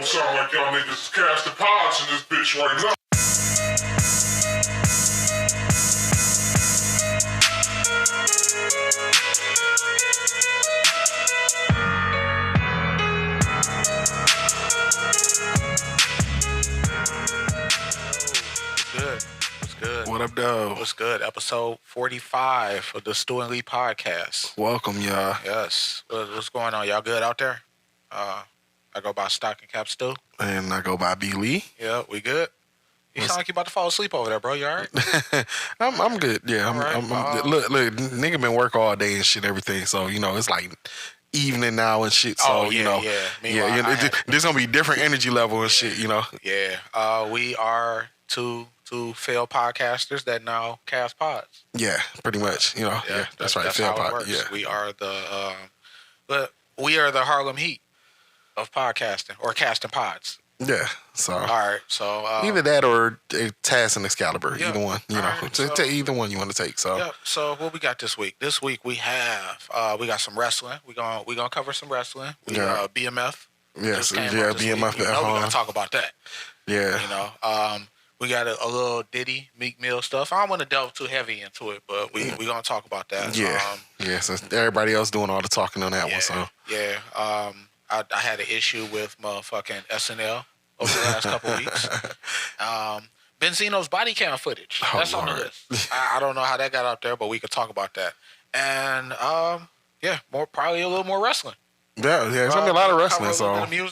don't sound like y'all niggas casting pods in this bitch right now. What's good? What up, though? What's good? Episode 45 of the Stu Lee podcast. Welcome, y'all. Yes. What's going on? Y'all good out there? I go by Stock and Cap Stu. And I go by B. Lee. Yeah, we good. You sound like you about to fall asleep over there, bro. You all right? I'm good. Yeah, Right. look, nigga been work all day and shit, everything. So, you know, it's like evening now and shit. So, you know, there's going to be different energy level and shit, you know. Yeah. We are two failed podcasters that now cast pods. Yeah, pretty much. You know, yeah, that's right. Failed how it pod. works. Yeah. We are the Harlem Heat of podcasting or casting pods. Yeah, so. All right, so. Either that or Taz and Excalibur. Yeah. Either one, you know. Right, so, either one you want to take, so. Yeah, so what we got this week? This week we have, we got some wrestling. We're gonna cover some wrestling. BMF. Yes, yeah, BMF. We're gonna talk about that. Yeah. You know, we got a little Diddy, Meek Mill stuff. I don't want to delve too heavy into it, but we're going to talk about that. Yeah, so everybody else doing all the talking on that one, so. Yeah, I had an issue with motherfucking SNL over the last couple of weeks. Benzino's body cam footage. That's on the list. I don't know how that got out there, but we could talk about that. And, probably a little more wrestling. Yeah, it's going to be a lot of wrestling, so. A little so. bit of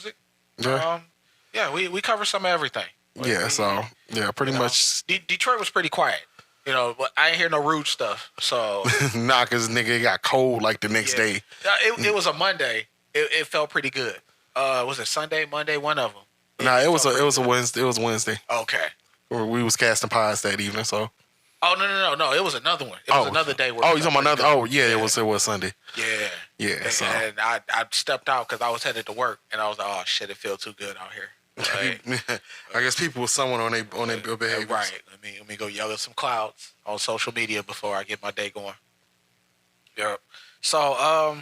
music. We cover some of everything. Pretty much. Detroit was pretty quiet. You know, but I ain't hear no rude stuff. So nah, cause nigga got cold like the next day. It was a Monday. It felt pretty good. Was it Sunday, Monday? One of them. It was a Wednesday. It was Wednesday. Okay. We was casting pods that evening. So. Oh no! It was another one. It was another day. Where you talking about another? Oh yeah, it was Sunday. Yeah. So. And I stepped out because I was headed to work, and I was like, oh shit, it feels too good out here. Right. I guess people were someone on their behavior. Right. Let me go yell at some clouds on social media before I get my day going. Yep. So,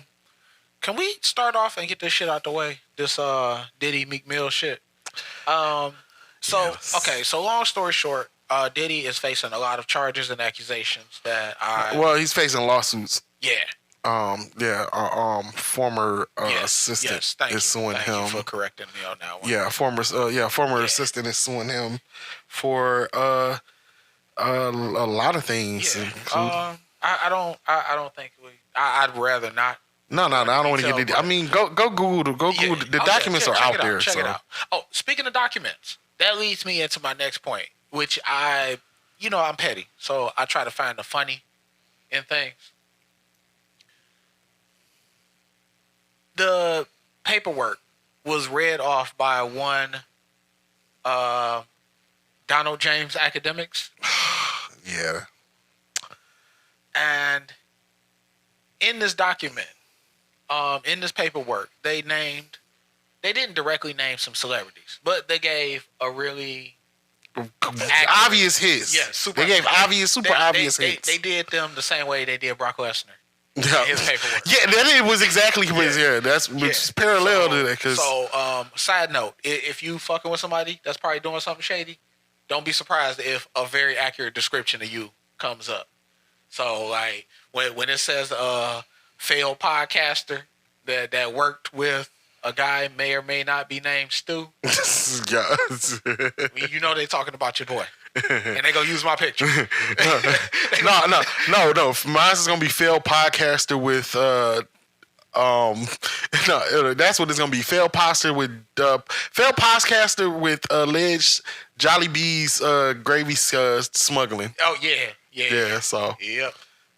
can we start off and get this shit out the way? This Diddy Meek Mill shit. Okay. So long story short, Diddy is facing a lot of charges and accusations that he's facing lawsuits. Yeah. Former assistant is suing him. Thank you for correcting me on that one. Yeah, former assistant is suing him for a lot of things. Yeah. I don't think I'd rather not. No, I don't want to get it. I mean, go Google the documents are out there. Check it out. Oh, speaking of documents, that leads me into my next point, which I'm petty, so I try to find the funny in things. The paperwork was read off by one Donald James Akademiks. Yeah. And in this document, in this paperwork, they didn't directly name some celebrities, but they gave a really obvious hits. Yeah, they gave obvious hits. They did them the same way they did Brock Lesnar. Yeah. His paperwork. Yeah, that was exactly his. Yeah, that's parallel to that. So, side note: if you fucking with somebody that's probably doing something shady, don't be surprised if a very accurate description of you comes up. So, like when it says failed podcaster that worked with a guy may or may not be named Stu. You know they talking about your boy. And they gonna use my picture. No. Mine's gonna be failed podcaster with that's what it's gonna be. Failed podcaster with alleged Jolly Bee's gravy smuggling. Oh yeah. So yep.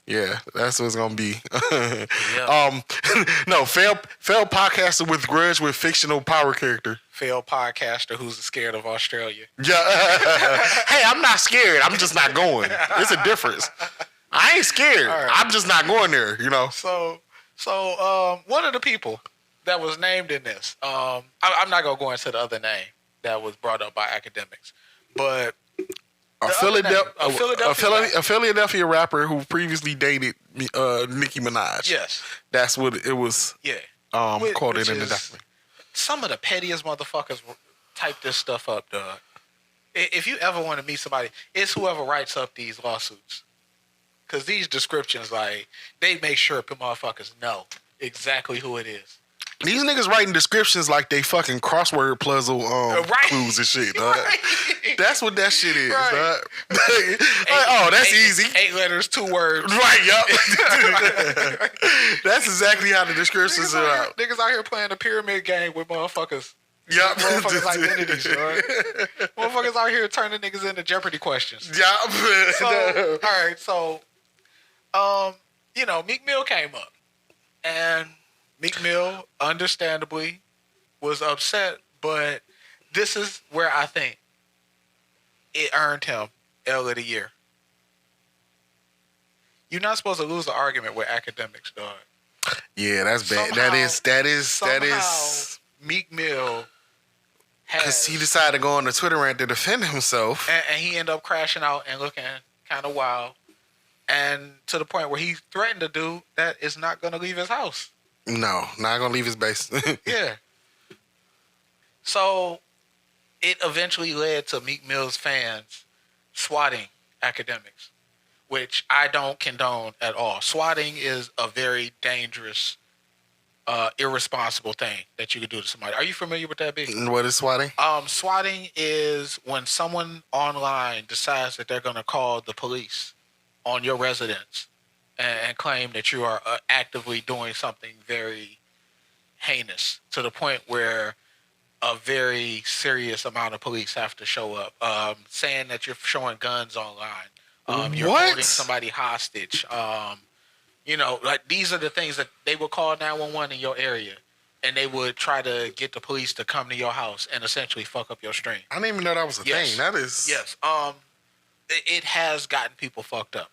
Yeah, that's what it's gonna be. Yep. Failed podcaster with grudge with fictional power character. Failed podcaster who's scared of Australia. Yeah. Hey, I'm not scared. I'm just not going. It's a difference. I ain't scared. Right. I'm just not going there. You know. So one of the people that was named in this, I'm not gonna go into the other name that was brought up by Akademiks, but. A Philadelphia rapper who previously dated Nicki Minaj. Yes. That's what it was. Yeah. Quoted in the document. some of the pettiest motherfuckers type this stuff up, dog. If you ever want to meet somebody, it's whoever writes up these lawsuits. Because these descriptions, like, they make sure motherfuckers know exactly who it is. These niggas writing descriptions like they fucking crossword puzzle clues and shit, dog. Right. That's what that shit is, right. Dog. That's easy. 8 letters, 2 words. Right, yup. That's exactly how the descriptions are out. Niggas out here playing a pyramid game with motherfuckers. Yup. Motherfuckers identities, dog. Motherfuckers out here turning niggas into Jeopardy questions. Yup. So, all right, so, you know, Meek Mill came up. And Meek Mill, understandably, was upset, but this is where I think it earned him L of the Year. You're not supposed to lose an argument with Akademiks, dog. Yeah, that's bad. That is. Meek Mill has, because he decided to go on the Twitter rant to defend himself, and he ended up crashing out and looking kind of wild, and to the point where he threatened a dude that is not going to leave his house. No, not gonna leave his base. Yeah. So it eventually led to Meek Mill's fans swatting Akademiks, which I don't condone at all. Swatting is a very dangerous, irresponsible thing that you could do to somebody. Are you familiar with that, B? What is swatting? Swatting is when someone online decides that they're gonna call the police on your residence and claim that you are actively doing something very heinous to the point where a very serious amount of police have to show up, saying that you're showing guns online, you're holding somebody hostage. You know, like these are the things that they would call 911 in your area, and they would try to get the police to come to your house and essentially fuck up your stream. I didn't even know that was a thing. That is... Yes. It has gotten people fucked up.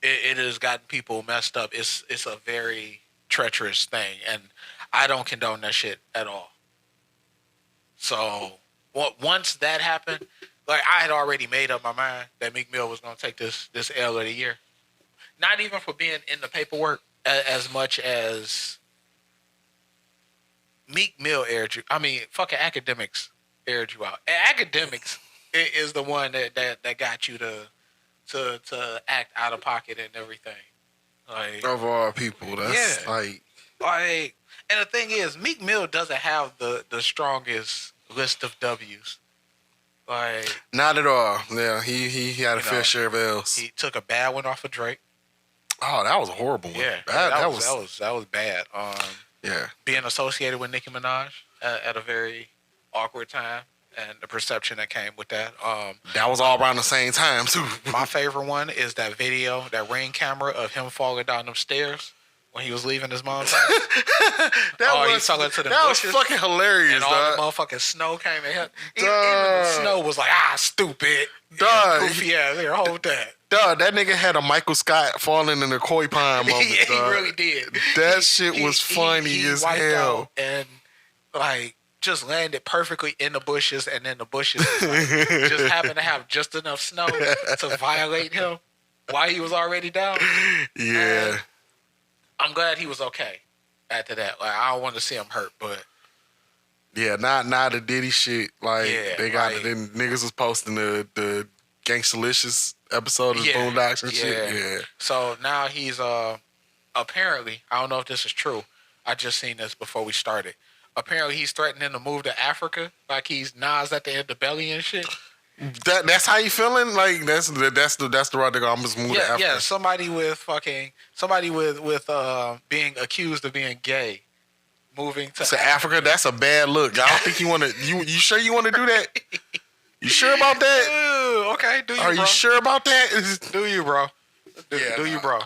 It has gotten people messed up. It's a very treacherous thing, and I don't condone that shit at all. So once that happened, like I had already made up my mind that Meek Mill was gonna take this L of the Year, not even for being in the paperwork as much as Meek Mill aired you. I mean, fucking Akademiks aired you out. Akademiks is the one that got you to act out of pocket and everything. Like, of all people, that's like, and the thing is, Meek Mill doesn't have the strongest list of W's. Like, not at all. Yeah, he had a fair share of L's. He took a bad one off of Drake. Oh, that was a horrible one. Yeah, that was bad. Yeah, being associated with Nicki Minaj at a very awkward time. And the perception that came with that. That was all around the same time, too. My favorite one is that video, that Ring camera of him falling down them stairs when he was leaving his mom's house. He fell into the bushes. Was fucking hilarious, and all dog. the motherfucking snow came and hit. Even the snow was like, stupid. Dog. Goofy ass here, hold that. Dog, that nigga had a Michael Scott falling in the koi pond moment, Yeah, dog. he really did. That shit was funny as hell. And, like, just landed perfectly in the bushes, and then the bushes just happened to have just enough snow to violate him while he was already down. Yeah. And I'm glad he was okay after that. Like, I don't want to see him hurt, but yeah, not the Diddy shit. Like, they got it. Then niggas was posting the Gangstalicious episode of Boondocks and shit. Yeah. So now he's apparently, I don't know if this is true. I just seen this before we started. Apparently, he's threatening to move to Africa, like he's Nas at the end of Belly and shit. That's how you feeling? Like that's the right thing. I'm just moving to Africa. Yeah, somebody with being accused of being gay, moving to Africa. That's a bad look. I don't think you want to. You sure you want to do that? You sure about that? Okay, do you? Are you sure about that? Do you, bro? Do you, bro?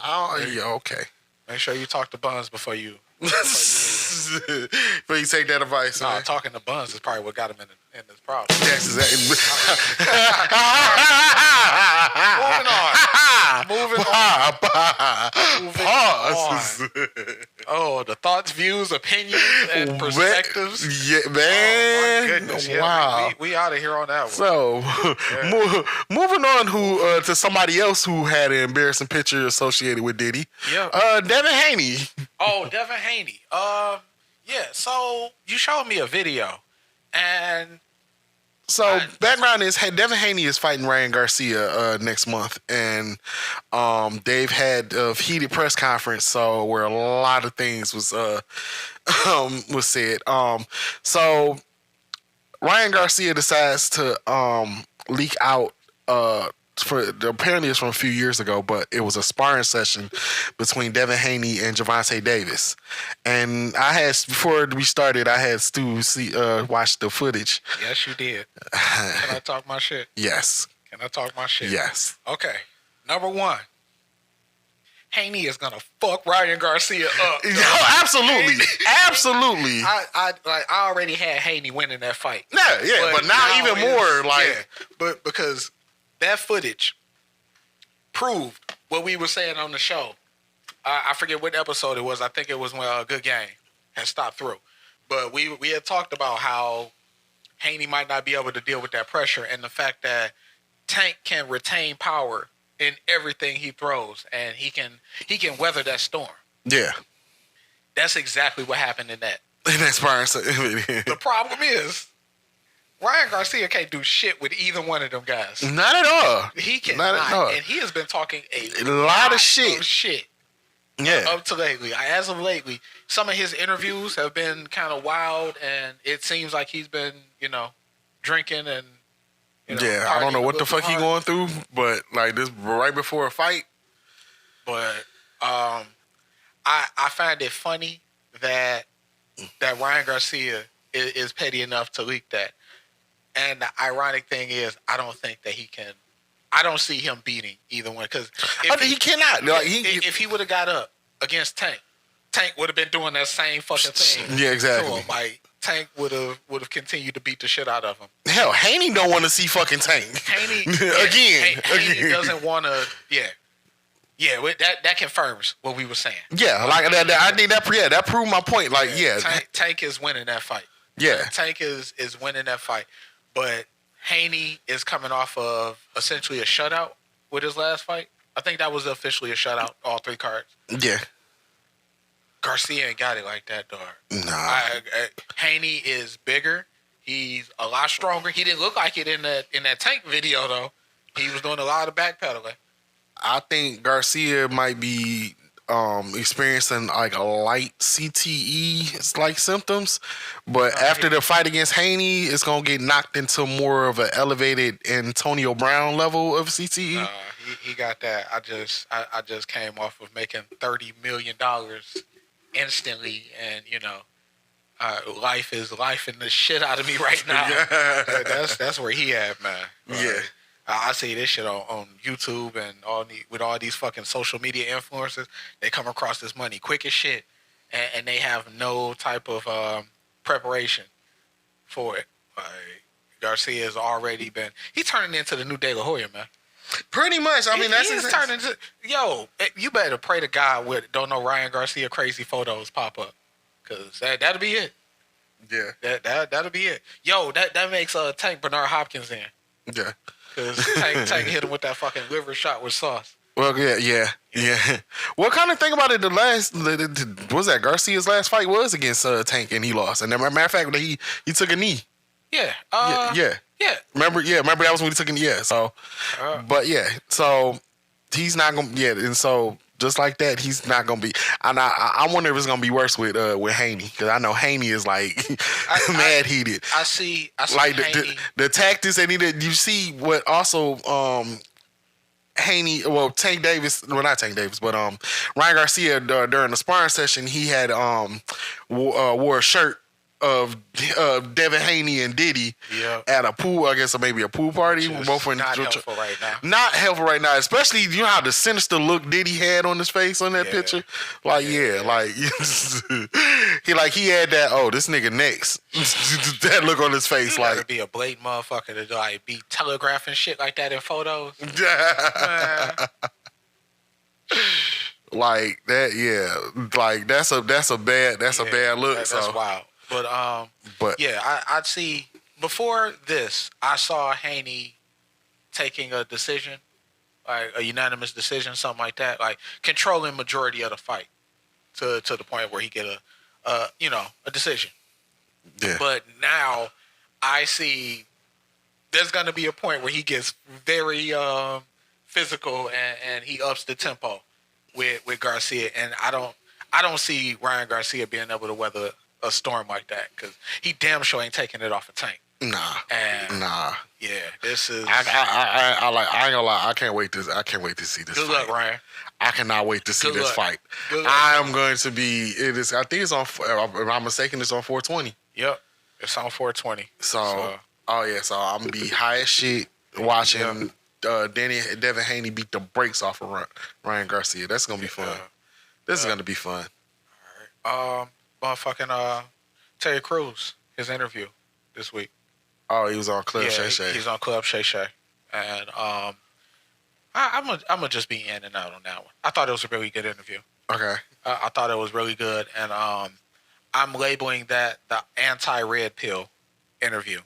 Yeah, okay. Make sure you talk to Buns before you. Before you take that advice. No, talking to Buns is probably what got him in this problem. That's exactly. Moving on. Oh, the thoughts, views, opinions, and perspectives. Yeah, man. Oh, my goodness. Yeah, wow. We out of here on that one. So, moving on to somebody else who had an embarrassing picture associated with Diddy. Yeah. Devin Haney. Oh, Devin Haney. Yeah, so you showed me a video, and So background is Devin Haney is fighting Ryan Garcia next month, and they've had a heated press conference, so where a lot of things was said. So Ryan Garcia decides to leak out. Apparently it's from a few years ago, but it was a sparring session between Devin Haney and Gervonta Davis. And before we started, I had Stu watch the footage. Yes, you did. Can I talk my shit? Yes. Can I talk my shit? Yes. Okay. Number one, Haney is gonna fuck Ryan Garcia up. Yo, absolutely, absolutely. I already had Haney winning that fight. Yeah, but now even more but because that footage proved what we were saying on the show. I forget what episode it was. I think it was when Good Game had stopped through. But we had talked about how Haney might not be able to deal with that pressure and the fact that Tank can retain power in everything he throws, and he can weather that storm. Yeah. That's exactly what happened in that. The problem is, Ryan Garcia can't do shit with either one of them guys. Not at all. He cannot. Not at all. And he has been talking a lot of shit. Yeah. Up to lately. As of lately, some of his interviews have been kind of wild, and it seems like he's been, drinking and, I don't know what the fuck he going through, but like this right before a fight. But I find it funny that Ryan Garcia is petty enough to leak that. And the ironic thing is, I don't think that he can. I don't see him beating either one because he cannot. If he would have got up against Tank would have been doing that same fucking thing. Yeah, exactly. Like Tank would have continued to beat the shit out of him. Hell, Haney don't want to see fucking Tank. Haney again doesn't want to. Yeah. That confirms what we were saying. Yeah, like that. I think that proved my point. Like, Tank is winning that fight. Yeah, Tank is winning that fight. But Haney is coming off of essentially a shutout with his last fight. I think that was officially a shutout, all 3 cards. Yeah. Garcia ain't got it like that, dog. Nah. Haney is bigger. He's a lot stronger. He didn't look like it in that Tank video, though. He was doing a lot of backpedaling. I think Garcia might be experiencing like a light CTE like symptoms, but after the fight against Haney, it's gonna get knocked into more of an elevated Antonio Brown level of CTE. He got that. I just came off of making $30 million instantly, and life is lifing the shit out of me right now. That's where he at, man. Yeah. I see this shit on YouTube and with all these fucking social media influencers. They come across this money quick as shit, and they have no type of preparation for it. Like Garcia has already been. He's turning into the new De La Hoya, man. Pretty much. I mean, that's turning into. Yo, you better pray to God with don't know Ryan Garcia crazy photos pop up, cause that'll be it. Yeah. That'll be it. Yo, that makes Tank Bernard Hopkins in. Yeah. Because Tank hit him with that fucking liver shot with sauce. Well, yeah. What kind of thing about it? Was that Garcia's last fight was against Tank and he lost. And matter of fact, he took a knee. Yeah. Yeah. Remember that was when he took a knee. Yeah. So, but yeah, so he's not gonna. Yeah, and so just like that, he's not gonna be. And I wonder if it's gonna be worse with Haney, because I know Haney is like mad heated. I see like Haney. the tactics that he did. You see what also Haney, Tank Davis, well not Tank Davis, but Ryan Garcia during the sparring session, he had wore a shirt of Devin Haney and Diddy at a pool, I guess, or maybe a pool party. Both were not helpful right now. Not helpful right now, especially you know how the sinister look Diddy had on his face on that picture. Like he had that. This nigga next. That look on his face, you like gotta be a blatant motherfucker to like be telegraphing shit like that in photos. Like that, like that's a bad look. That's so wild. But yeah, I'd see before this, I saw Haney taking a decision, like a unanimous decision, something like that, like controlling majority of the fight to the point where he get a decision. Yeah. But now I see there's going to be a point where he gets very physical and he ups the tempo with Garcia, and I don't see Ryan Garcia being able to weather a storm like that because he damn sure ain't taking it off a Tank. Nah. Yeah, this is. I ain't gonna lie. I can't wait to see this. Good fight. luck, Ryan. I cannot wait to see Good this luck. fight. Good luck. I am going to be. It is. I think it's on. If I'm not mistaken, it's on 420. Yep, it's on 420. So so I'm gonna be high as shit watching Devin Haney beat the brakes off of Ryan Garcia. That's gonna be fun. This is gonna be fun. All right. Motherfucking Terry Crews, his interview this week. Oh, he was on Club Shay Shay. He's on Club Shay Shay, and I'm gonna just be in and out on that one. I thought it was a really good interview. Okay. I thought it was really good, and I'm labeling that the anti-red pill interview.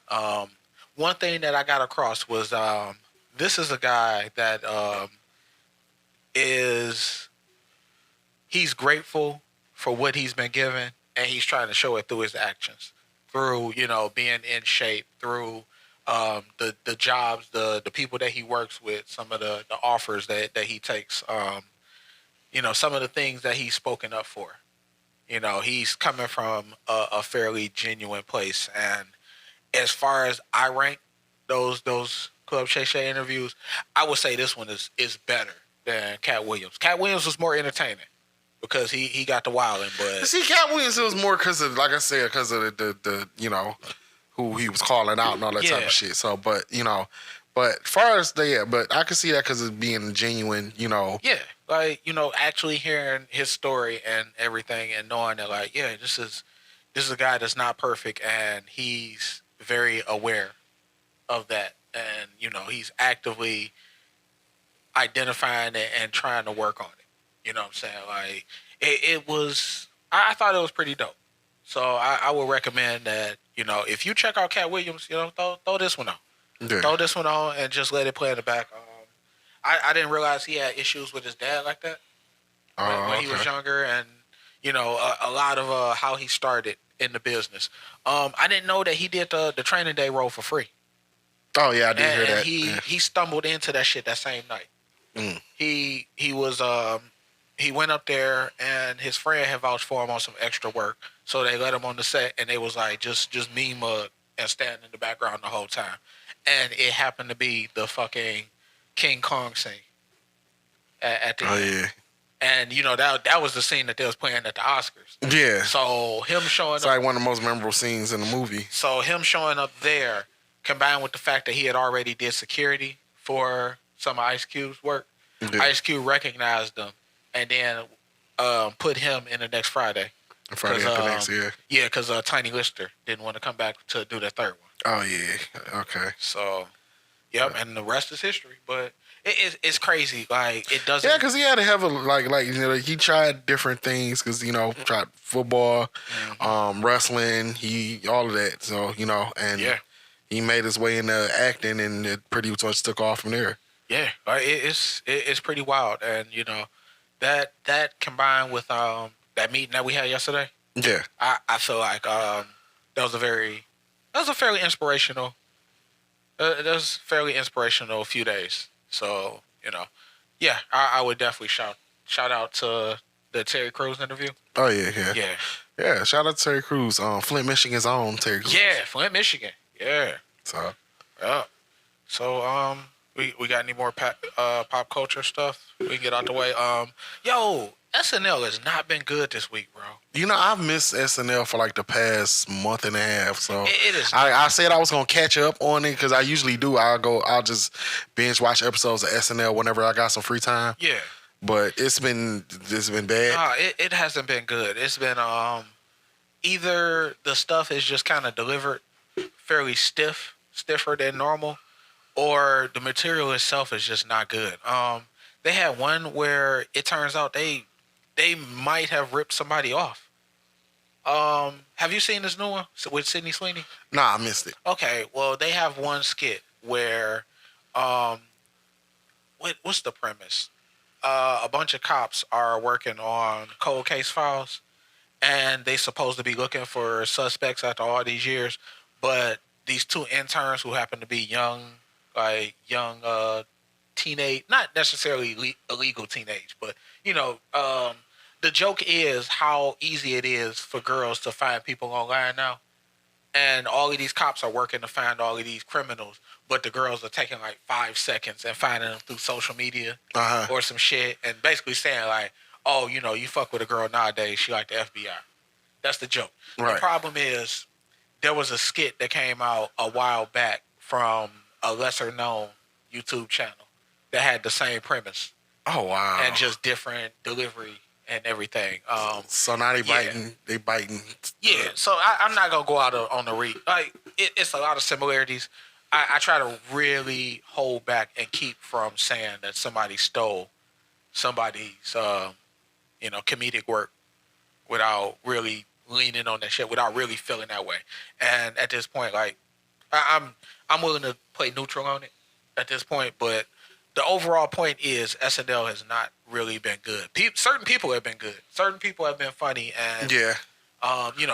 One thing that I got across was this is a guy that he's grateful for what he's been given, and he's trying to show it through his actions, through being in shape, through the jobs, the people that he works with, some of the offers that he takes, some of the things that he's spoken up for. He's coming from a fairly genuine place, and as far as I rank those Club Shay Shay interviews, I would say this one is better than Cat Williams. Cat Williams was more entertaining because he got the wilding, but see, Cat Williams, it was more because of, like I said, because of the who he was calling out and all that type of shit. So, but as far as but I could see that because of being genuine, Yeah, like actually hearing his story and everything, and knowing that this is a guy that's not perfect, and he's very aware of that, and he's actively identifying it and trying to work on it. You know what I'm saying? Like it was. I thought it was pretty dope. So I would recommend that if you check out Cat Williams, throw this one on. Yeah. Throw this one on and just let it play in the back. I didn't realize he had issues with his dad like that when he was younger, and a lot of how he started in the business. I didn't know that he did the training day role for free. Oh yeah, I did hear that. He stumbled into that shit that same night. Mm. He was he went up there, and his friend had vouched for him on some extra work, so they let him on the set, and they was like just me mug and stand in the background the whole time, and it happened to be the fucking King Kong scene at the end. Yeah. And that was the scene that they was playing at the Oscars. Yeah. So him showing it's up, like one of the most memorable scenes in the movie. So him showing up there, combined with the fact that he had already did security for some of Ice Cube's work, Ice Cube recognized him and then put him in the next Friday. Friday after next, yeah. Yeah, because Tiny Lister didn't want to come back to do the third one. Oh yeah. Okay. So, yep, and the rest is history. But it's crazy. Like it doesn't. Yeah, because he had to have he tried different things because tried football, wrestling, all of that. So and he made his way into acting, and it pretty much took off from there. Yeah, like it's pretty wild, and that combined with that meeting that we had yesterday. Yeah, I feel like that was a fairly inspirational. That was fairly inspirational few days. So I would definitely shout out to the Terry Crews interview. Oh yeah. Shout out to Terry Crews, Flint, Michigan's own Terry Crews. Yeah, Flint, Michigan. Yeah. So yeah. So we got any more pop culture stuff we can get out the way? SNL has not been good this week, bro. I've missed SNL for like the past month and a half. So it is. I said I was gonna catch up on it because I usually do. I'll just binge watch episodes of SNL whenever I got some free time. Yeah. But it's been bad. It hasn't been good. It's been either the stuff is just kind of delivered fairly stiffer than normal, or the material itself is just not good. They had one where it turns out they might have ripped somebody off. Have you seen this new one with Sydney Sweeney? Nah, I missed it. Okay, well, they have one skit where, what's the premise? A bunch of cops are working on cold case files, and they supposed to be looking for suspects after all these years, but these two interns who happen to be young, teenage, not necessarily illegal teenage, but the joke is how easy it is for girls to find people online now. And all of these cops are working to find all of these criminals, but the girls are taking like 5 seconds and finding them through social media or some shit, and basically saying like, "Oh, you fuck with a girl nowadays, she like the FBI." That's the joke. Right. The problem is there was a skit that came out a while back from a lesser known YouTube channel that had the same premise. Oh wow! And just different delivery and everything. So now they biting. Yeah. They biting. Yeah. So I'm not gonna go out on the read. Like it's a lot of similarities. I try to really hold back and keep from saying that somebody stole somebody's comedic work without really leaning on that shit, without really feeling that way. And at this point, like I'm willing to play neutral on it at this point, but the overall point is SNL has not really been good. Certain people have been good. Certain people have been funny, and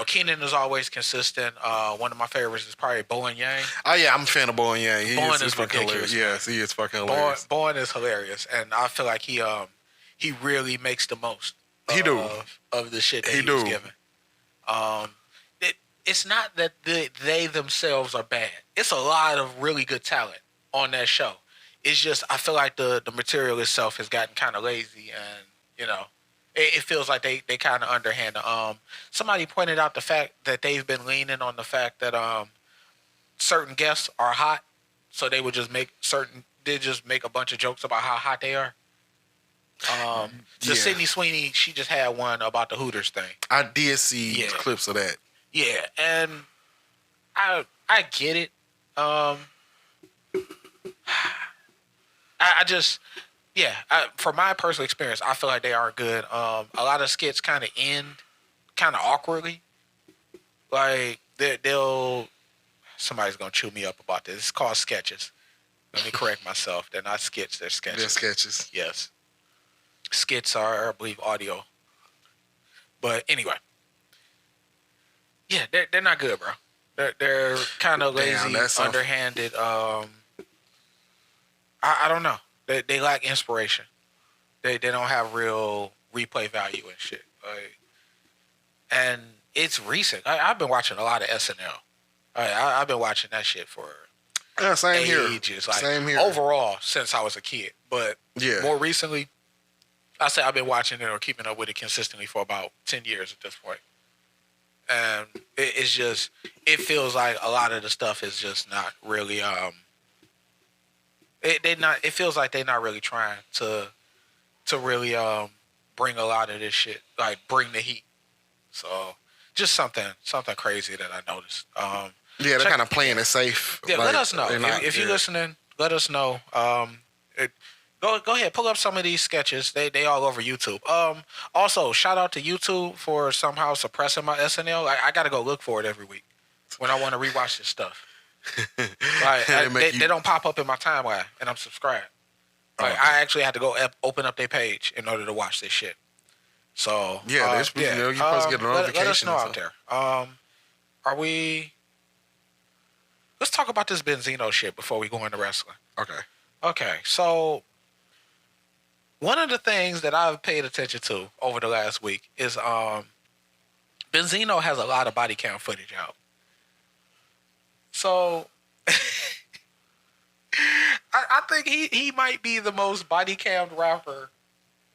Keenan is always consistent. One of my favorites is probably Bowen Yang. Oh yeah, I'm a fan of Bowen Yang. Bowen is fucking ridiculous. Hilarious. Yes, he is fucking hilarious. Bowen is hilarious, and I feel like he really makes the most of the shit that he was given. It's not that they themselves are bad. It's a lot of really good talent on that show. It's just I feel like the material itself has gotten kind of lazy, and it feels like they kind of underhanded. Somebody pointed out the fact that they've been leaning on the fact that certain guests are hot, so they would just make a bunch of jokes about how hot they are. Sydney Sweeney, she just had one about the Hooters thing. I did see clips of that. Yeah, and I get it. From my personal experience, I feel like they are good. A lot of skits kind of end kind of awkwardly. Like somebody's gonna chew me up about this. It's called sketches. Let me correct myself. They're not skits. They're sketches. They're sketches. Yes. Skits are, I believe, audio. But anyway, yeah, they're not good, bro. They're kind of lazy, underhanded. I don't know. They lack inspiration. They don't have real replay value and shit. And it's recent. I've been watching a lot of SNL. I've been watching that shit for same ages. Here. Same here. Overall, since I was a kid. But more recently, I say I've been watching it or keeping up with it consistently for about 10 years at this point. And it's just, it feels like a lot of the stuff is just not really, it feels like they're not really trying to really bring a lot of this shit, like bring the heat. So just something crazy that I noticed. They're kind of playing it safe. Yeah, let us know. If you're listening, let us know. Go ahead, pull up some of these sketches. They all over YouTube. Also, shout out to YouTube for somehow suppressing my SNL. I got to go look for it every week when I want to rewatch this stuff. They don't pop up in my timeline, and I'm subscribed. I actually had to go open up their page in order to watch this shit. So you're supposed to get a notification. Let us know out there. Are we? Let's talk about this Benzino shit before we go into wrestling. Okay. So one of the things that I've paid attention to over the last week is Benzino has a lot of body cam footage out. So I think he might be the most body cammed rapper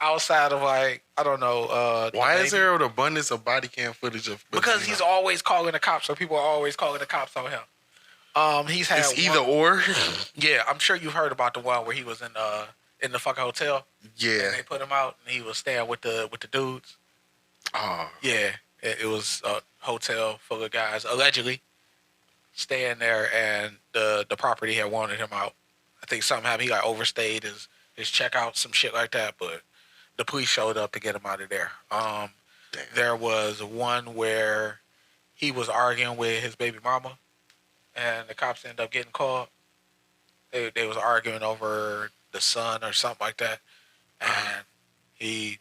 outside of like, I don't know. Why is there an abundance of body cam footage of Benzino? Because he's always calling the cops, so people are always calling the cops on him. He's had it's either or. Yeah, I'm sure you've heard about the one where he was in the fucking hotel. Yeah. And they put him out and he was staying with the dudes. Oh. Yeah. It was a hotel full of guys allegedly staying there, and the property had wanted him out. I think something happened. He got overstayed his checkout, some shit like that, but the police showed up to get him out of there. There was one where he was arguing with his baby mama, and the cops ended up getting called. They was arguing over the son or something like that, and he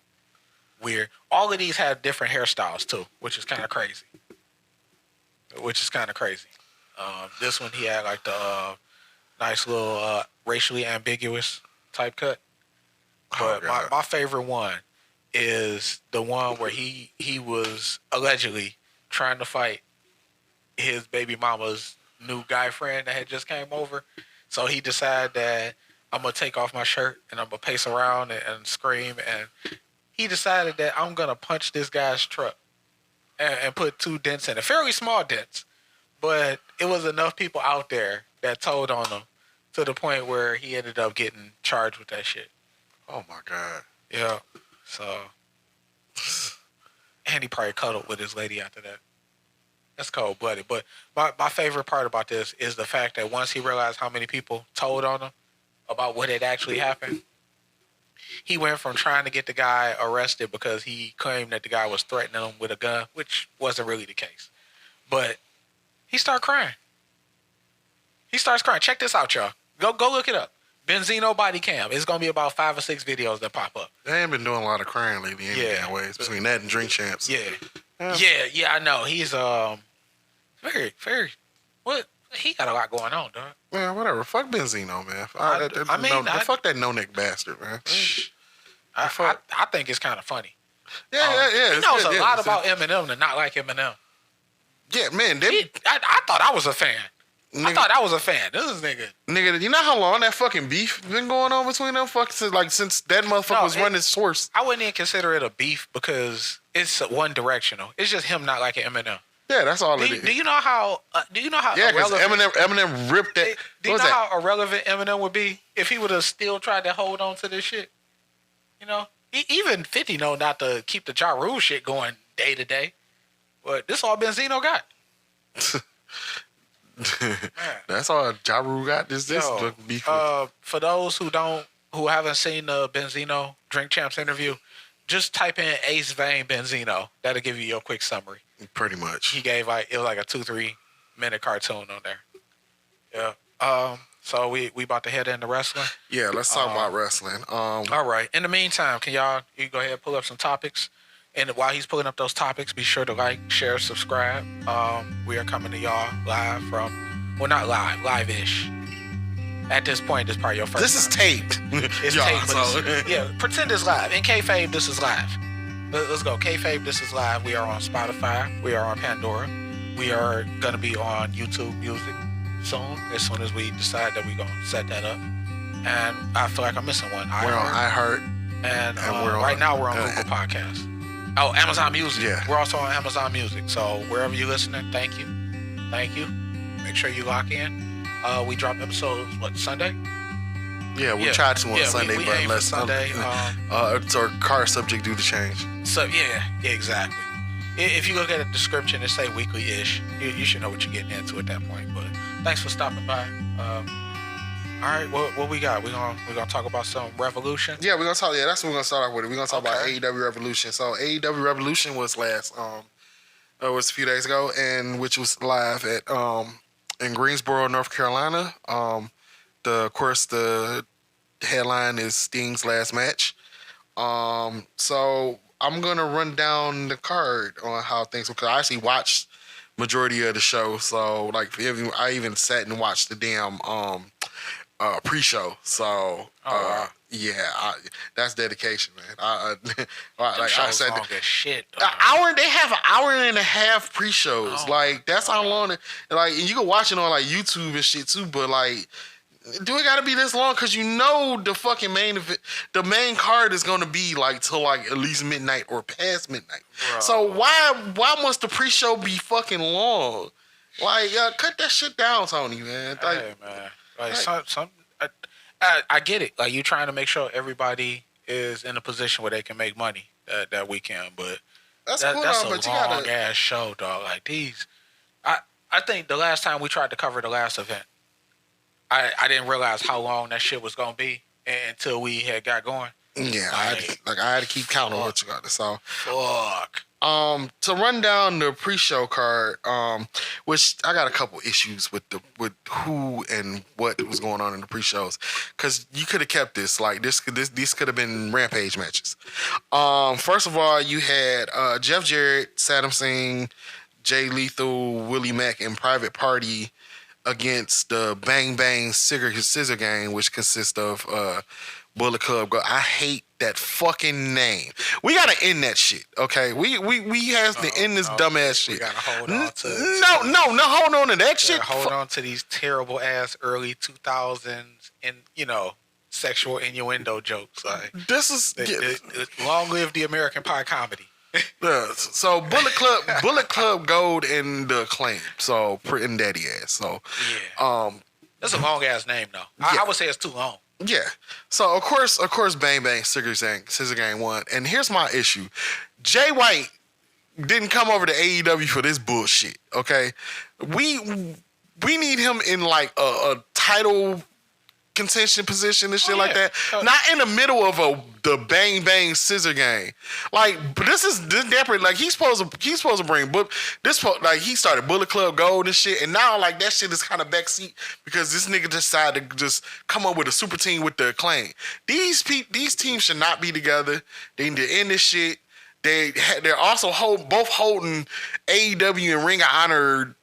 weird. All of these had different hairstyles too, which is kind of crazy. This one he had like the nice little racially ambiguous type cut. But my favorite one is the one where he was allegedly trying to fight his baby mama's new guy friend that had just came over. So he decided that I'm going to take off my shirt and I'm going to pace around and scream. And he decided that I'm going to punch this guy's truck and put 2 dents in it. Fairly small dents. But it was enough people out there that told on him to the point where he ended up getting charged with that shit. Oh, my God. Yeah. So, and he probably cuddled with his lady after that. That's cold-blooded. But my favorite part about this is the fact that once he realized how many people told on him about what had actually happened, he went from trying to get the guy arrested because he claimed that the guy was threatening him with a gun, which wasn't really the case. But he started crying. He starts crying. Check this out, y'all. Go look it up. Benzino body cam. It's going to be about 5 or 6 videos that pop up. They ain't been doing a lot of crying lately anyways, between that and Drink Champs. Yeah, I know. He's very, very, what? He got a lot going on, dog. Man, whatever. Fuck Benzino, man. Fuck that no-neck bastard, man. I think it's kind of funny. Yeah. He knows a lot about Eminem to not like Eminem. Yeah, man. I thought I was a fan. Nigga, I thought I was a fan. This is nigga. You know how long that fucking beef been going on between them? Since that motherfucker was running source. I wouldn't even consider it a beef because it's one directional. It's just him not liking Eminem. Yeah, that's all it is. Do you know how? Yeah, because Eminem ripped that. Do you know how irrelevant Eminem would be if he would have still tried to hold on to this shit? You know, even 50 know not to keep the Ja Rule shit going day to day, but this all Benzino got. That's all Ja Rule got. This beef. For those who haven't seen the Benzino Drink Champs interview, just type in Ace Vane Benzino. That'll give you your quick summary. Pretty much. He gave it was like a 2-3 minute cartoon on there. Yeah. So we about to head into wrestling. Yeah, let's talk about wrestling. All right. In the meantime, you can go ahead and pull up some topics. And while he's pulling up those topics, be sure to like, share, subscribe. We are coming to y'all live from, well, not live, live-ish. At this point, this is probably your first This is taped. It's taped, but pretend it's live. In kayfabe, this is live. Let's go. Kayfabe, this is live. We are on Spotify. We are on Pandora. We are going to be on YouTube Music soon, as soon as we decide that we're going to set that up. And I feel like I'm missing one. We're on iHeart. And right now we're on Google Podcasts. Oh, Amazon Music. Yeah. We're also on Amazon Music. So wherever you're listening, thank you. Make sure you lock in. We drop episodes, Sunday? Yeah, we try to on Sunday, we but aim for Sunday. It's our car subject due to change. So yeah, exactly. If you look at the description, it say weekly-ish. You should know what you're getting into at that point. But thanks for stopping by. All right, what we got? We're gonna talk about some Revolution. Yeah, we're gonna talk. Yeah, that's what we're gonna start off with. We're gonna talk about AEW Revolution. So AEW Revolution was was a few days ago, and which was live at in Greensboro, North Carolina. Of course, the headline is Sting's last match. So I'm gonna run down the card on how things. Because I actually watched majority of the show, so I even sat and watched the damn pre-show. So that's dedication, man. I said, long as shit. They have an hour and a half pre-shows. That's how long. And you can watch it on YouTube and shit too. But do it got to be this long? Because the fucking main event, the main card is going to be till at least midnight or past midnight. Bro. So why must the pre-show be fucking long? Cut that shit down, Tony, man. Hey, man. I get it. You trying to make sure everybody is in a position where they can make money that weekend, but that's cool, that's a long ass show, dog. I think the last time we tried to cover the last event, I didn't realize how long that shit was gonna be until we had got going. Yeah, I had to keep count on what you got. So fuck. To run down the pre-show card, which I got a couple issues with who and what was going on in the pre-shows, because you could have kept this like this could have been Rampage matches. First of all, you had Jeff Jarrett, Saddam Singh, Jay Lethal, Willie Mack, and Private Party against the Bang Bang Scissor Gang, which consists of Bullet Club. I hate that fucking name. We gotta end that shit, okay? We has to end this dumbass shit. We gotta hold on to no, hold on to that shit. Hold on to these terrible ass early 2000s and sexual innuendo jokes. Like this is long live the American Pie comedy. So Bullet Club Gold and the Acclaim. So and Daddy ass. So yeah. That's a long ass name though. I would say it's too long. Yeah. So of course, Bang Bang Scissor Gang won. And here's my issue: Jay White didn't come over to AEW for this bullshit. Okay, we need him in like a title contention position and shit like that. Not in the middle of the Bang Bang Scissor Gang. Like, but this different. Like he's supposed to bring like he started Bullet Club Gold and shit, and now like that shit is kind of backseat because this nigga decided to just come up with a super team with the Acclaim. These teams should not be together. They need to end this shit. They're also both holding AEW and Ring of Honor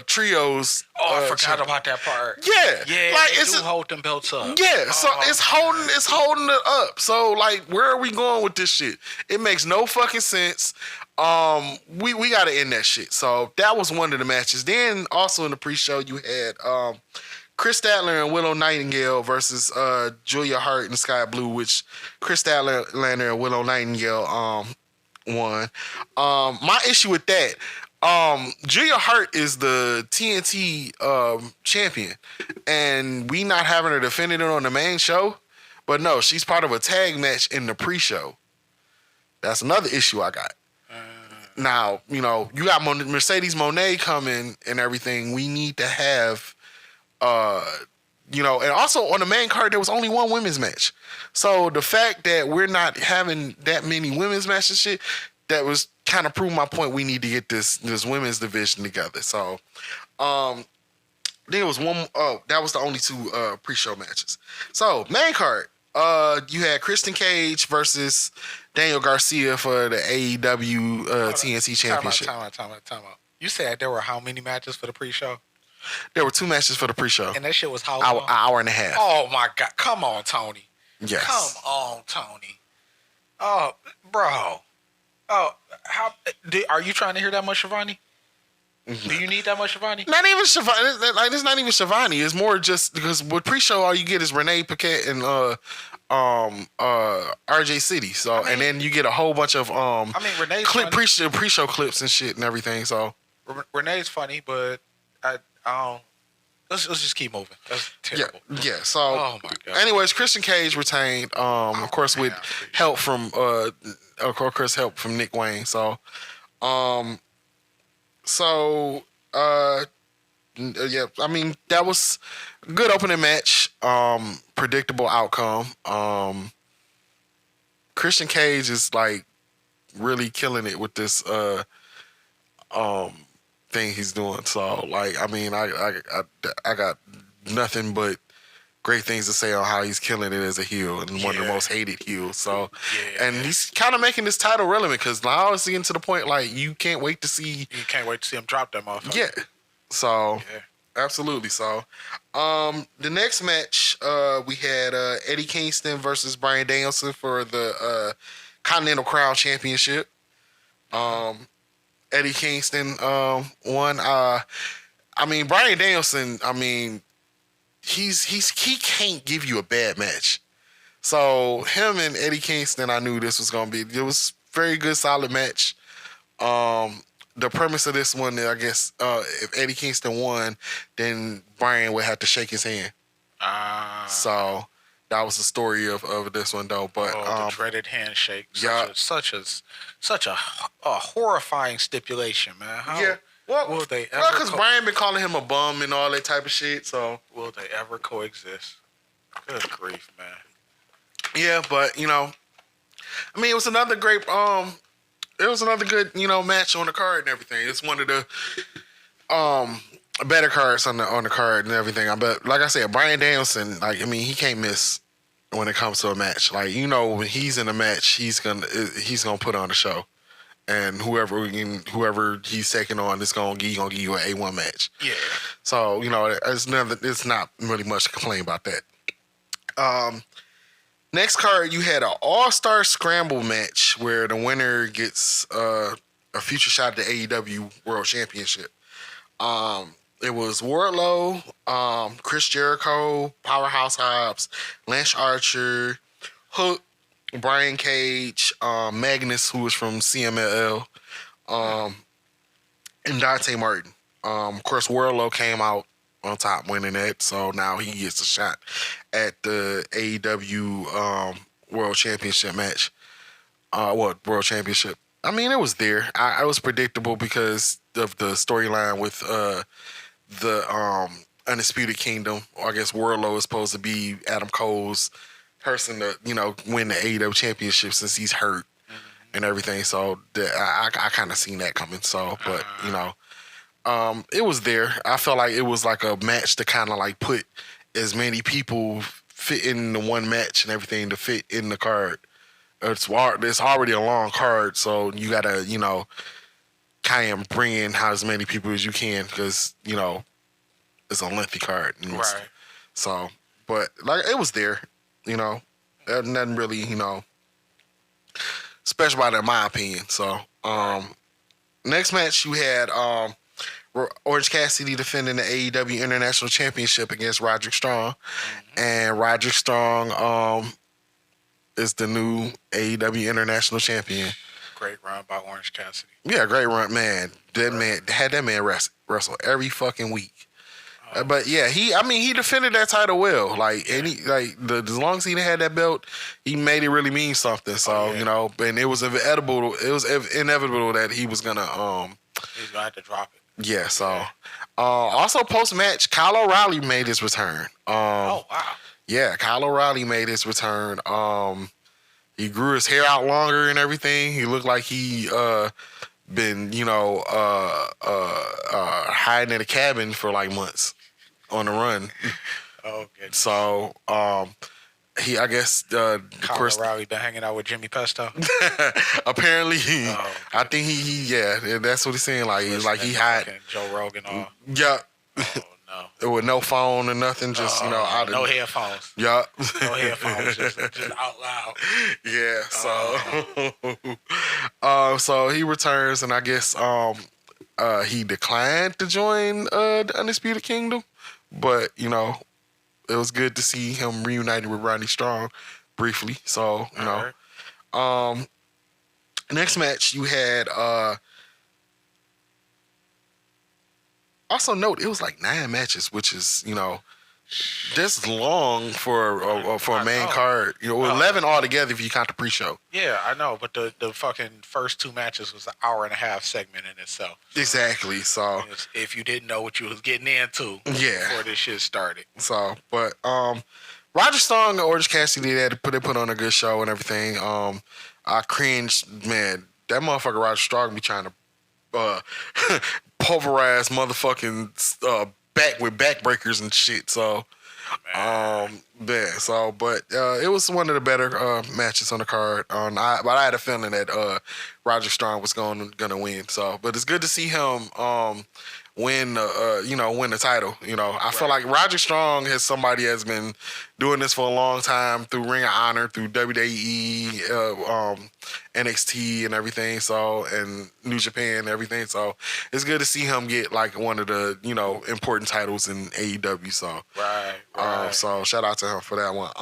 trios. I forgot about that part. Yeah, like they do hold them belts up. Yeah, so it's holding it up. So like, where are we going with this shit? It makes no fucking sense. We got to end that shit. So that was one of the matches. Then also in the pre-show, you had Chris Statler and Willow Nightingale versus Julia Hart and Sky Blue, which Chris Statler and Willow Nightingale won. My issue with that. Julia Hart is the TNT champion, and we not having her defending it on the main show. But no, she's part of a tag match in the pre-show. That's another issue I got. Now, you got Mercedes Moné coming and everything. We need to have, and also on the main card, there was only one women's match. So the fact that we're not having that many women's matches shit, that was kind of proved my point. We need to get this women's division together. So, there was one. That was the only two pre-show matches. So main card, you had Christian Cage versus Daniel Garcia for the AEW TNT Championship. Time out. You said there were how many matches for the pre-show? There were two matches for the pre-show. And that shit was how long? An hour and a half. Oh my God! Come on, Tony. Yes. Come on, Tony. Oh, bro. Oh, are you trying to hear that much Shivani? Mm-hmm. Do you need that much Shivani? Not even Shivani. Like, it's not even Shivani. It's more just because with pre-show, all you get is Renee Paquette and RJ City. So and then you get a whole bunch of Renee's pre-show clips and shit and everything. So Renee's funny, but I don't. Let's just keep moving. That's terrible. Yeah. So, oh my God. Anyways, Christian Cage retained. Of course, with help from help from Nick Wayne. So, yeah. I mean, that was a good opening match. Predictable outcome. Christian Cage is like really killing it with this thing he's doing. So like, I mean, I got nothing but great things to say on how he's killing it as a heel and one of the most hated heels. So, and he's kind of making this title relevant because now it's getting to the point like you can't wait to see him drop that motherfucker. Yeah. So, absolutely. So, the next match we had Eddie Kingston versus Bryan Danielson for the Continental Crown Championship. Eddie Kingston won. Bryan Danielson, he can't give you a bad match. So him and Eddie Kingston, I knew this was gonna be. It was a very good, solid match. The premise of this one, I guess, if Eddie Kingston won, then Bryan would have to shake his hand. So that was the story of this one, though. But the dreaded handshake. Such a horrifying stipulation, man. How will they ever? Because Bryan been calling him a bum and all that type of shit. So will they ever coexist? Good grief, man. Yeah, but it was another great it was another good, match on the card and everything. It's one of the better cards on the card and everything. But like I said, Bryan Danielson, he can't miss when it comes to a match. When he's in a match, he's gonna put on the show, and whoever he's taking on is gonna give you an A1 match. Yeah. So it's not really much to complain about that. Next card, you had an All-Star Scramble match where the winner gets a future shot at the AEW World Championship. It was Wardlow, Chris Jericho, Powerhouse Hobbs, Lance Archer, Hook, Brian Cage, Magnus, who was from CMLL, and Dante Martin. Of course, Wardlow came out on top winning that, so now he gets a shot at the AEW World Championship match. World Championship. It was there. I was predictable because of the storyline with the Undisputed Kingdom. Or I guess Wardlow is supposed to be Adam Cole's person to, win the AEW Championship since he's hurt and everything. So I kind of seen that coming. So, but, it was there. I felt like it was like a match to kind of like put as many people fit in the one match and everything to fit in the card. It's already a long card, so you gotta, kind of bring in as many people as you can because, it's a lengthy card. Right. So, but it was there, nothing really, special about it in my opinion. So, next match you had Orange Cassidy defending the AEW International Championship against Roderick Strong. Mm-hmm. And Roderick Strong is the new AEW International Champion. Great run by Orange Cassidy. Yeah, great run, man. That man wrestle every fucking week. But yeah, he defended that title well. As long as he had that belt, he made it really mean something. So, and it was inevitable that he was gonna he's gonna have to drop it. Yeah, so also post-match, Kyle O'Reilly made his return. Oh, wow. Yeah, Kyle O'Reilly made his return. He grew his hair out longer and everything. He looked like he been, hiding in a cabin for like months on the run. Oh, good. So, I guess, Kyle O'Reilly been hanging out with Jimmy Pesto. Apparently, I think he that's what he's saying. He hide Joe Rogan. Yeah. Oh no. With no phone or nothing, just out no of headphones. Yeah. No headphones, just out loud. Yeah. So he returns, and I guess he declined to join the Undisputed Kingdom, but it was good to see him reunited with Rodney Strong briefly. So next match you had. Also note, it was like 9 matches, which is, this long for a main card. 11 altogether if you count the pre-show. Yeah, I know, but the fucking first 2 matches was an hour and a half segment in itself. Exactly. So if you didn't know what you was getting into before this shit started. So, but Roger Strong and Orange Cassidy, they put on a good show and everything. I cringed, man. That motherfucker Roger Strong be trying to pulverize motherfucking back with backbreakers and shit. So, but it was one of the better matches on the card. But I had a feeling that Roger Strong was gonna win. So, but it's good to see him win the title. I feel like Roger Strong is somebody that's been doing this for a long time through Ring of Honor, through WWE, NXT and everything. So, and New Japan and everything. So it's good to see him get like one of the, important titles in AEW. So, right. So shout out to him for that one.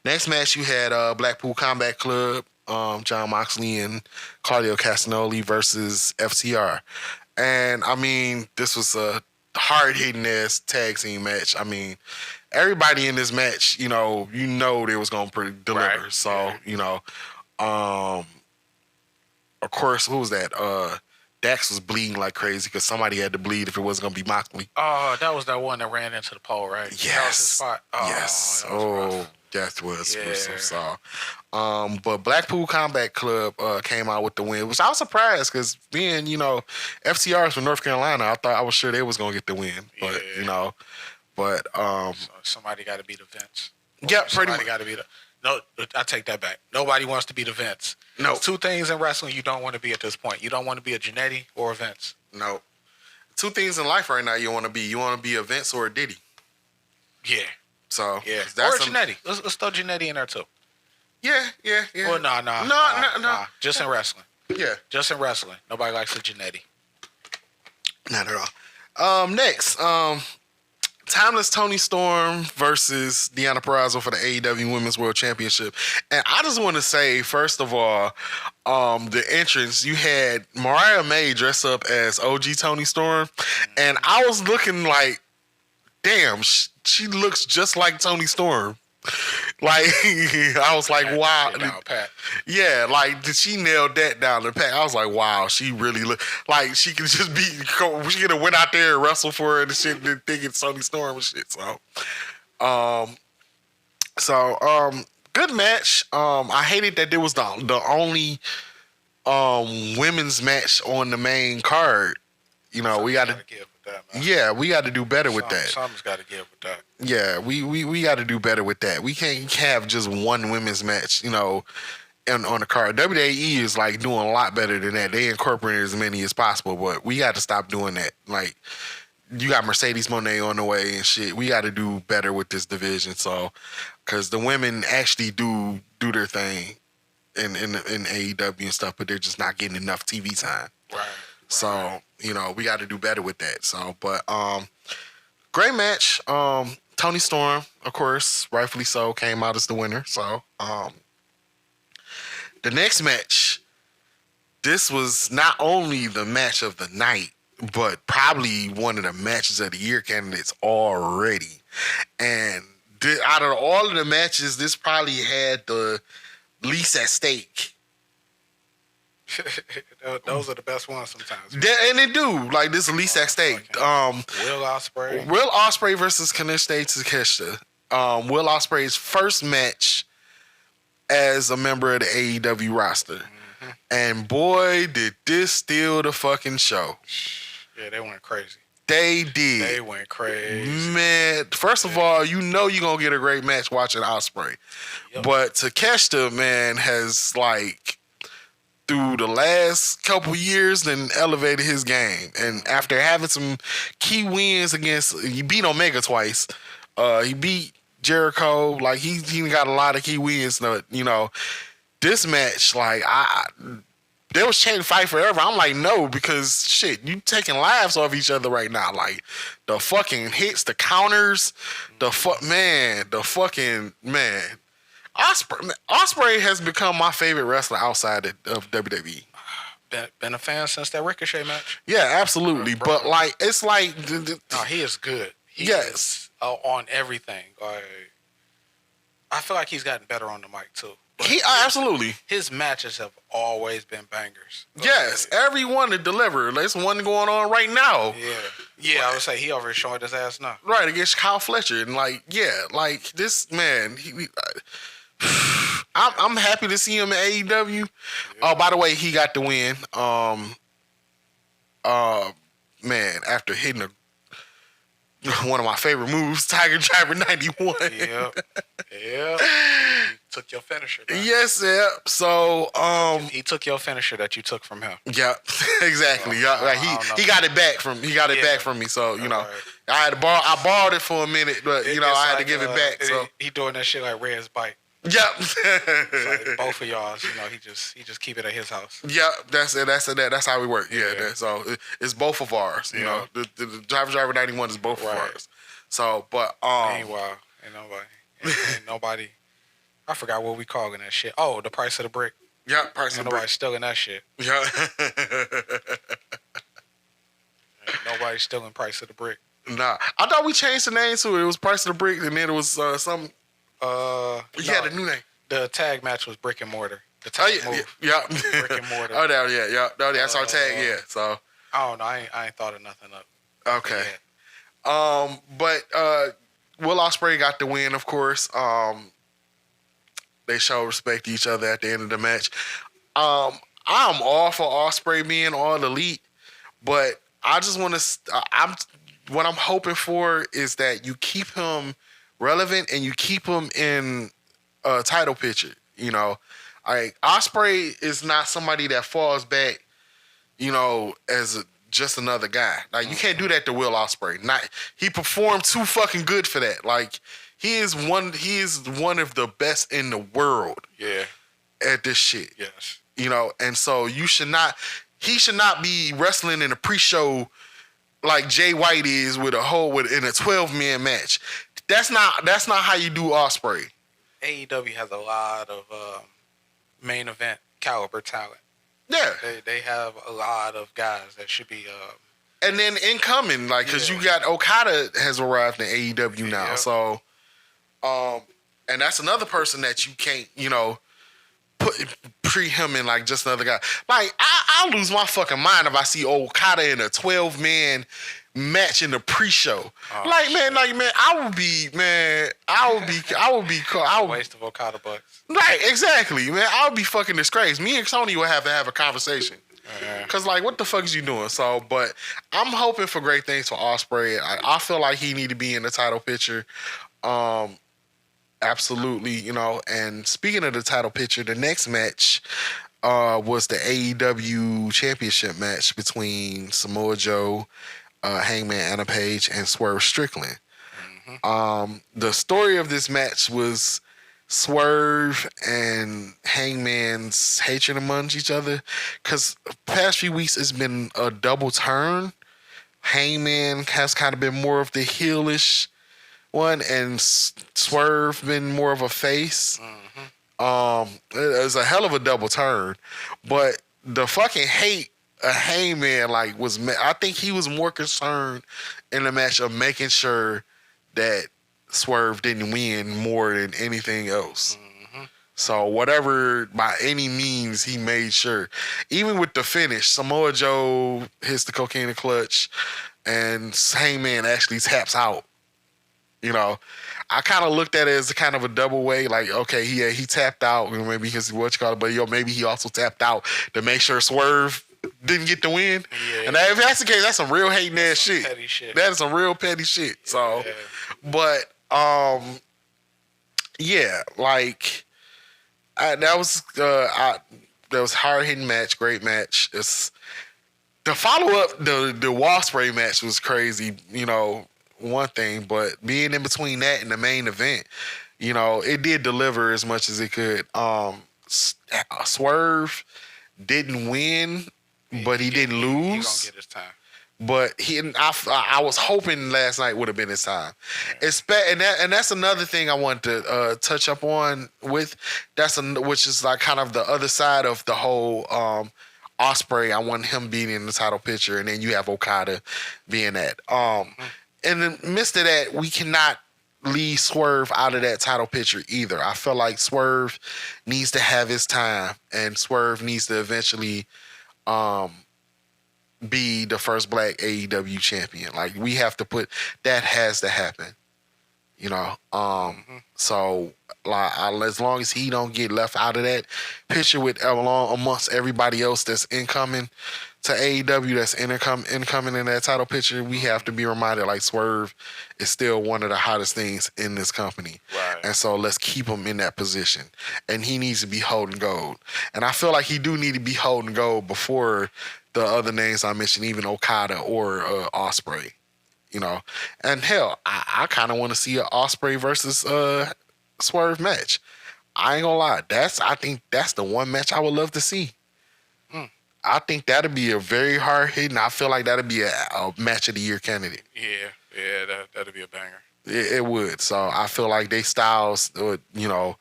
Next match you had Blackpool Combat Club, John Moxley and Claudio Castagnoli versus FTR. And this was a hard-hitting ass tag team match. Everybody in this match, they was gonna deliver. Right. So, of course, who was that? Dax was bleeding like crazy because somebody had to bleed if it wasn't gonna be Moxley. Oh, that was that one that ran into the pole, right? Yes. That was his spot. Yes. That was Yeah. gruesome. So, but Blackpool Combat Club came out with the win, which I was surprised because being, FTRs from North Carolina, I was sure they was gonna get the win. But So somebody got to be the Vince. Yeah, pretty much. Somebody got to be the. No, I take that back. Nobody wants to be the Vince. No. There's two things in wrestling you don't want to be at this point. You don't want to be a Jannetty or a Vince. No. Two things in life right now you want to be. You want to be a Vince or a Diddy. Yeah. So Yeah. that's or a Jannetty. Let's throw Jannetty in there too. Yeah. Well, no. Just in wrestling. Yeah. Just in wrestling. Nobody likes a Jannetty. Not at all. Next, Timeless Toni Storm versus Deonna Purrazzo for the AEW Women's World Championship. And I just want to say, first of all, the entrance, you had Mariah May dress up as OG Toni Storm. And I was looking like, damn, she looks just like Toni Storm. Like, I was like, wow. Pat. Yeah, like, did she nail that down the pack? I was like, wow, she really look like she could just be, she could have went out there and wrestled for her and shit and think it's Toni Storm and shit. So, good match. I hated that there was the only women's match on the main card. We got to give with that, man. Yeah, we got to do better with that. Something's got to give with that. Yeah, we got to do better with that. We can't have just one women's match, on the card. WWE is like doing a lot better than that. They incorporate as many as possible, but we got to stop doing that. Like, you got Mercedes Moné on the way and shit. We got to do better with this division. So, because the women actually do their thing in AEW and stuff, but they're just not getting enough TV time. Right. So, we got to do better with that. So, but great match. Toni Storm, of course, rightfully so, came out as the winner. So, the next match, this was not only the match of the night, but probably one of the matches of the year candidates already. And out of all of the matches, this probably had the least at stake. Those are the best ones sometimes. And they do. Like, this least at stake. Will Ospreay versus Kaneshita Takeshita. Will Ospreay's first match as a member of the AEW roster. Mm-hmm. And boy, did this steal the fucking show. Yeah, they went crazy. They did. They went crazy. Man, first of all, you're going to get a great match watching Ospreay. Yep. But Takeshita, man, has, like, through the last couple years, then elevated his game. And after having some key wins he beat Omega twice. He beat Jericho. Like, he got a lot of key wins. This match, like, they was chanting Fight Forever. I'm like, no, because shit, you taking lives off each other right now. Like, the fucking hits, the counters, Ospreay has become my favorite wrestler outside of WWE. Been a fan since that Ricochet match. Yeah, absolutely. But like, it's like, no, he is good. He is on everything. I feel like he's gotten better on the mic too. Absolutely. His matches have always been bangers. Yes, every one to deliver. There's one going on right now. Yeah. I would say he already showing his ass now. Right, against Kyle Fletcher, and this man. I'm happy to see him in AEW. Yeah. Oh, by the way, he got the win. Man, after hitting one of my favorite moves, Tiger Driver 91. Yeah. He took your finisher. Man. Yes, yeah. So, he took your finisher that you took from him. Yeah, exactly. He got it back from me. So right. I borrowed it for a minute, but I had to give it back. So he doing that shit like Red's bike. Yep. Like both of y'all, he just keep it at his house. Yeah, that's it. That's how we work. Yeah. So it's both of ours. The Driver 91 is both of ours. So, but meanwhile, ain't nobody. I forgot what we calling that shit. Oh, the price of the brick. Yeah, price of the brick. Nobody's stealing that shit. Yeah. Nobody's stealing price of the brick. Nah, I thought we changed the name to it. It was price of the brick, and then it was some. You had a new name. The tag match was Brick and Mortar. The tag move. Yeah. Brick and Mortar. Yeah. No, that's our tag. Yeah. So. I don't know. I ain't thought of nothing up. Okay. But Will Ospreay got the win, of course. They show respect to each other at the end of the match. I'm all for Ospreay being all elite, but I just want to. What I'm hoping for is that you keep him relevant and you keep him in a title picture. You know, like Ospreay is not somebody that falls back. You know, as just another guy. Like you can't do that to Will Ospreay. Not he performed too fucking good for that. Like he is one of the best in the world. Yeah. At this shit. Yes. You know, and so he should not be wrestling in a pre-show like Jay White is in a 12-man match. That's not how you do Ospreay. AEW has a lot of main event caliber talent. Yeah. They have a lot of guys that should be and then incoming, like, because you got Okada has arrived in AEW now. So and that's another person that you can't, you know, treat him in like just another guy. Like I'll lose my fucking mind if I see Okada in a 12-man match in the pre-show. I would be waste of Okada bucks. Like exactly, man. I would be fucking disgraced. Me and Tony would have to have a conversation. Cause like, what the fuck is you doing? So, but I'm hoping for great things for Ospreay. I feel like he need to be in the title picture. Absolutely, you know. And speaking of the title picture, the next match was the AEW Championship match between Samoa Joe, Hangman Adam Page, and Swerve Strickland. The story of this match was Swerve and Hangman's hatred amongst each other. Because past few weeks it's been a double turn. Hangman has kind of been more of the heelish one, and Swerve been more of a face. It was a hell of a double turn, but the fucking hate of Hangman I think he was more concerned in the match of making sure that Swerve didn't win more than anything else. So whatever, by any means, he made sure. Even with the finish, Samoa Joe hits the cocaine in the clutch, and Hangman actually taps out. You know, I kind of looked at it as a kind of a double way. Like, okay, he tapped out, maybe because but maybe he also tapped out to make sure Swerve didn't get the win. Yeah. And if that's the case, that's some real hating ass shit. Petty shit. That is some real petty shit. So, but like that was hard hitting match, great match. It's the follow up, the Wall Spray match was crazy. You know, one thing, but being in between that and the main event, you know, it did deliver as much as it could. Swerve didn't win, but he didn't lose. He gonna get his time. But I was hoping last night would have been his time. And that's another thing I want to touch up on with. Which is like kind of the other side of the whole Ospreay. I want him being in the title picture, and then you have Okada being that. In the midst of that, we cannot leave Swerve out of that title picture either. I feel like Swerve needs to have his time, and Swerve needs to eventually be the first black AEW champion. Like, we have to that has to happen. You know? So like, as long as he don't get left out of that picture amongst everybody else that's incoming to AEW, that's incoming in that title picture, we have to be reminded like Swerve is still one of the hottest things in this company. Right. And so let's keep him in that position. And he needs to be holding gold. And I feel like he do need to be holding gold before the other names I mentioned, even Okada or Ospreay. You know, and hell, I kind of want to see an Ospreay versus Swerve match. I ain't gonna lie, I think that's the one match I would love to see. I think that'd be a very hard hitting. I feel like that'd be a match of the year candidate. Yeah, that'd be a banger. It would. So I feel like their styles would kind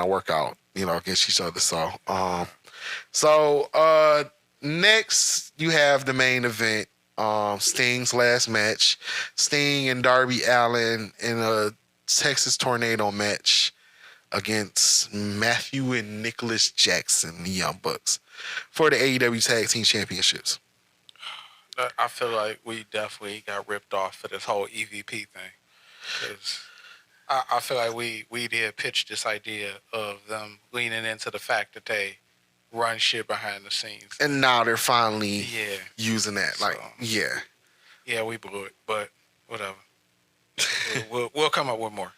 of work out, you know, against each other. So, next you have the main event. Sting's last match. Sting and Darby Allin in a Texas Tornado match against Matthew and Nicholas Jackson, the Young Bucks, for the AEW Tag Team Championships. I feel like we definitely got ripped off for this whole EVP thing. I feel like we did pitch this idea of them leaning into the fact that they run shit behind the scenes. And now they're finally using that. Like, so, yeah, we blew it, but whatever. we'll come up with more.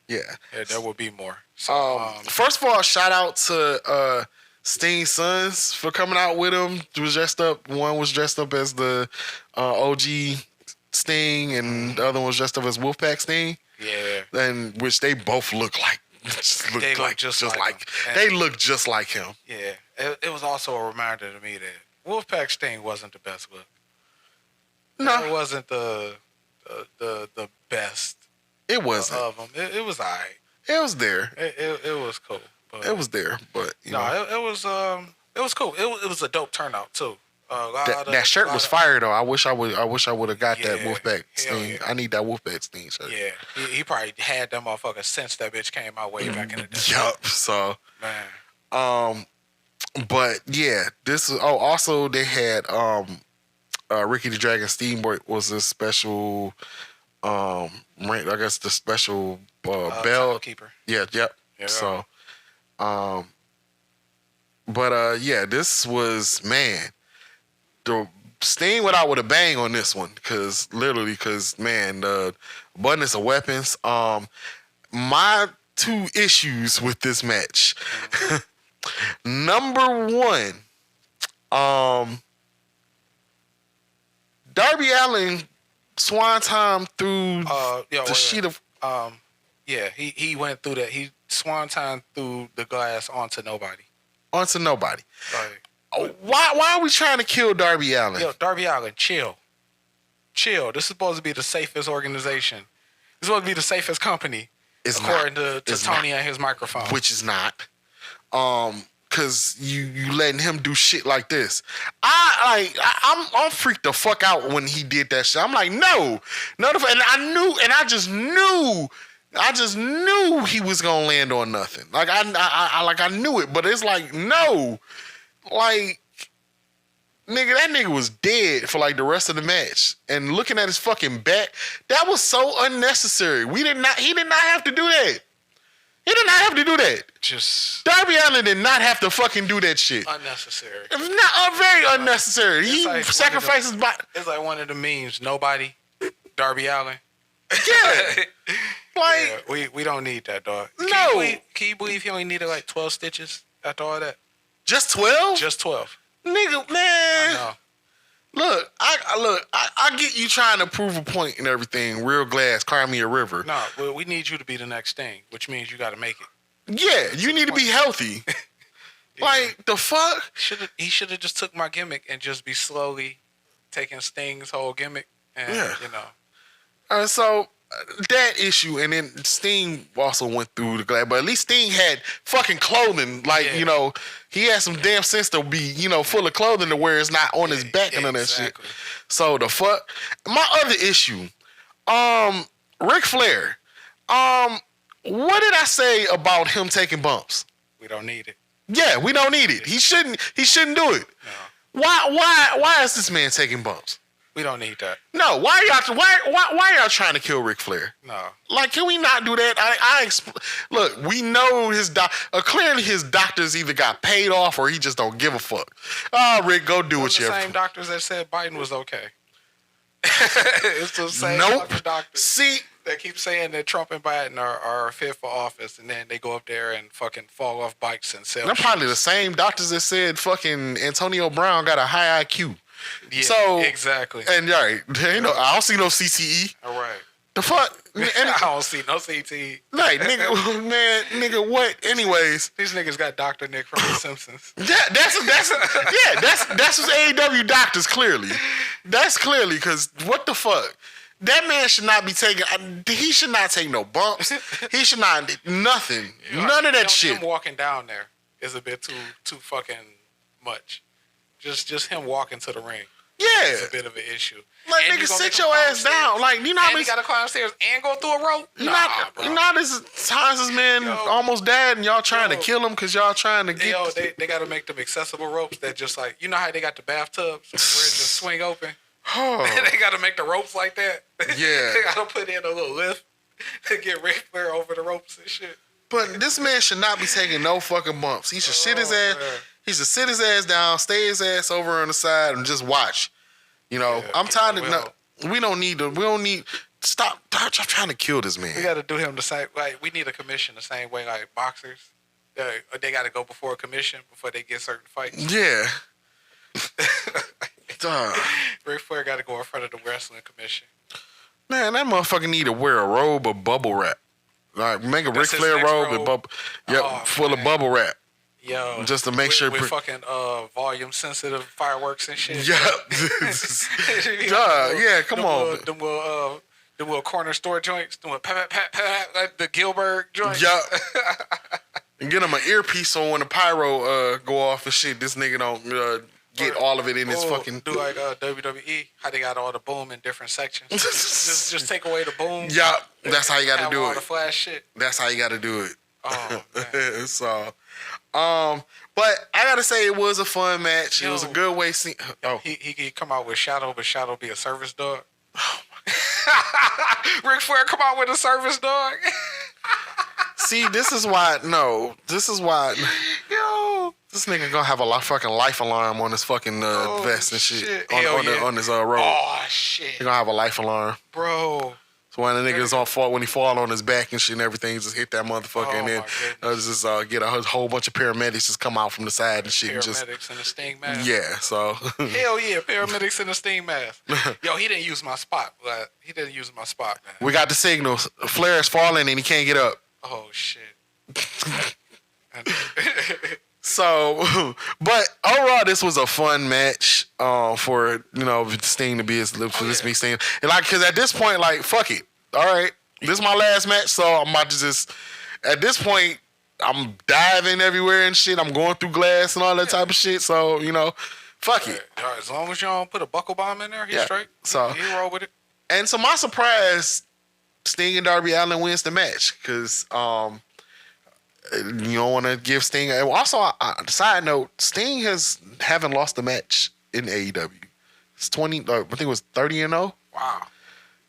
Yeah, there will be more. So, first of all, shout out to Sting's sons for coming out with him. Was dressed up. One was dressed up as the OG Sting, and the other one was dressed up as Wolfpack Sting. Yeah, and which they both look like. They look just like they look just like him. Yeah, it was also a reminder to me that Wolfpack Sting wasn't the best look. No, it wasn't the best. It wasn't of them. It was alright. It was there. It was cool. But, it was there, but you know. It was cool. It was a dope turnout too. That shirt was fire though. I wish I would have got that Wolfpack Sting. Yeah. I need that Wolfpack Sting shirt. Yeah, he probably had that motherfucker since that bitch came out way back in the day. Yup. So, man. But yeah, this is. Oh, also they had Ricky the Dragon Steamboat was a special. I guess the special bell keeper. Yeah. Yep. Yeah. So, yeah, this was the Sting went out with a bang on this one because man, the abundance of weapons. My two issues with this match. Number one, Darby Allin swanton through the sheet of. He went through that. He swanton through the glass onto nobody. Why are we trying to kill Darby Allin? Yo, Darby Allin, chill. This is supposed to be the safest organization. This is supposed to be the safest company. According to Tony and his microphone. Which is not. Cause you letting him do shit like this. I'm freaked the fuck out when he did that shit. I'm like, no. And I just knew he was gonna land on nothing. Like I knew it, but it's like, no. Like, nigga, that nigga was dead for like the rest of the match. And looking at his fucking back, that was so unnecessary. He did not have to do that. He did not have to do that. Darby Allin did not have to fucking do that shit. Unnecessary. Not very unnecessary. He sacrificed his body. It's like one of the memes. Nobody, Darby Allin. Yeah. Like, we don't need that, dog. No. Can you believe he only needed like 12 stitches after all that? Just 12? Just 12. Nigga, man. I know. Look, I get you trying to prove a point and everything. Real glass, cry me a river. No, well, we need you to be the next thing, which means you got to make it. Yeah, you need to be healthy. Like, the fuck? He should have just took my gimmick and just be slowly taking Sting's whole gimmick. And, you know. So, that issue, and then Sting also went through the glass, but at least Sting had fucking clothing. Like, you know, he had some damn sense to be, you know, full of clothing to where it's not on his back and all that shit. So the fuck. My other issue, Ric Flair. What did I say about him taking bumps? We don't need it. Yeah, we don't need it. He shouldn't do it. No. Why is this man taking bumps? We don't need that. No, why y'all trying to kill Ric Flair? No. Like, can we not do that? Look, we know clearly his doctors either got paid off or he just don't give a fuck. Oh, Rick, go do what you have to. The same doctors that said Biden was okay. It's the same doctors. See, they keep saying that Trump and Biden are fit for office, and then they go up there and fucking fall off bikes and sell. They're probably the same doctors that said fucking Antonio Brown got a high IQ. Yeah, so exactly. And I don't see no CCE. All right. The fuck? I don't see no CTE. Like, nigga, what? Anyways, these niggas got Dr. Nick from The Simpsons. Yeah, that's what's AEW doctors clearly. That's clearly because what the fuck? That man should not be taking. He should not take no bumps. He should not nothing. None of that shit. Him walking down there is a bit too fucking much. Just him walking to the ring. Yeah, it's a bit of an issue. Like, nigga, sit your ass down. Like, you know how many? You gotta climb stairs and go through a rope. You know this times this man almost died, and y'all trying to kill him because y'all trying to get. They gotta make them accessible ropes that just like, you know how they got the bathtubs where it just swing open. They gotta make the ropes like that. Yeah, they gotta put in a little lift. Get Ric Flair over the ropes and shit. But this man should not be taking no fucking bumps. He should sit his ass. Man. He should sit his ass down, stay his ass over on the side, and just watch. You know, I'm tired of. We don't need to. We don't need. Stop trying to kill this man. We got to do him the same. Like we need a commission the same way like boxers. They got to go before a commission before they get certain fights. Yeah. Ric Flair got to go in front of the wrestling commission. Man, that motherfucker need to wear a robe of bubble wrap. Like make a Ric Flair robe and full of bubble wrap. Yo, just to make sure with fucking volume sensitive fireworks and shit. Yeah. Yeah, come on. Them little corner store joints, them pat, like the Gilbert joints. Yeah. And get him an earpiece so when the pyro go off and shit, this nigga don't get all of it in his fucking. Do like WWE, how they got all the boom in different sections. just take away the boom. Yeah, that's how you got to do all it. The flash shit. That's how you got to do it. Oh man. So, but I gotta say it was a fun match. It was a good way. He come out with Shadow, but Shadow be a service dog. Oh my God. Ric Flair come out with a service dog. See, this is why. Yo, this nigga gonna have a fucking life alarm on his fucking vest and shit. On his robe. Oh shit. He gonna have a life alarm, bro. So when the niggas when he fall on his back and shit and everything, just hit that motherfucker and then just get a whole bunch of paramedics just come out from the side and shit. Paramedics in a sting mask. Yeah, so. Hell yeah, paramedics in a sting mask. Yo, he didn't use my spot. Man. We got the signals. Flair is falling and he can't get up. Oh shit. So, but overall, this was a fun match for Sting to be this big Sting, and because at this point, fuck it, all right, this is my last match, so I'm about to just at this point, I'm diving everywhere and shit. I'm going through glass and all that type of shit. So fuck it. As long as you don't put a buckle bomb in there, he's straight. So he roll with it. And to my surprise, Sting and Darby Allin wins the match because you don't want to give Sting. Also, side note, Sting haven't lost a match in AEW. It's 20. I think it was 30-0. Wow.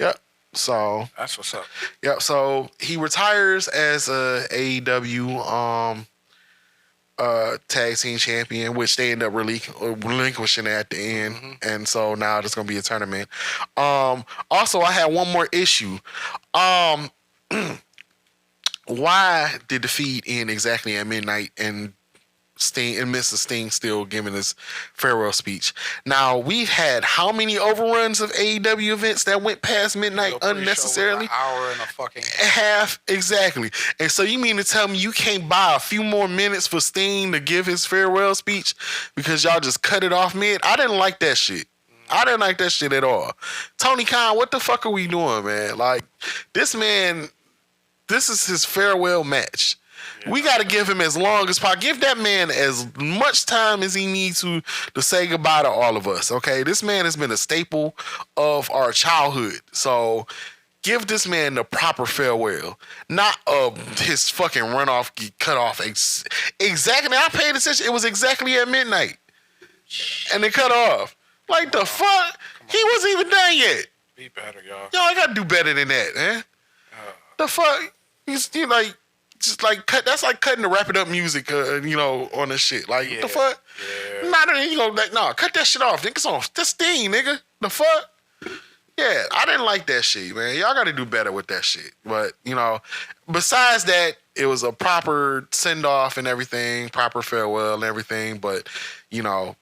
Yep. So that's what's up. Yep. So he retires as a AEW tag team champion, which they end up relinquishing at the end, and so now there's gonna be a tournament. Also, I had one more issue. Why did the feed end exactly at midnight and Sting and Mr. Sting still giving his farewell speech? Now, we've had how many overruns of AEW events that went past midnight unnecessarily? An hour and a fucking half. Exactly. And so you mean to tell me you can't buy a few more minutes for Sting to give his farewell speech because y'all just cut it off mid? I didn't like that shit. I didn't like that shit at all. Tony Khan, what the fuck are we doing, man? This man... This is his farewell match. Yeah. We got to give him as long as possible. Give that man as much time as he needs to say goodbye to all of us, okay? This man has been a staple of our childhood. So give this man the proper farewell. Not his fucking runoff cut off. Exactly. I paid attention. It was exactly at midnight. And they cut off. The fuck? He wasn't even done yet. Be better, y'all. Y'all, I got to do better than that, man. The fuck? Cut. That's like cutting the wrap it up music, on this shit. The fuck? Yeah. Cut that shit off. Nigga, it's on this Sting, nigga. The fuck? Yeah, I didn't like that shit, man. Y'all got to do better with that shit. But besides that, it was a proper send off and everything, proper farewell and everything. But y'all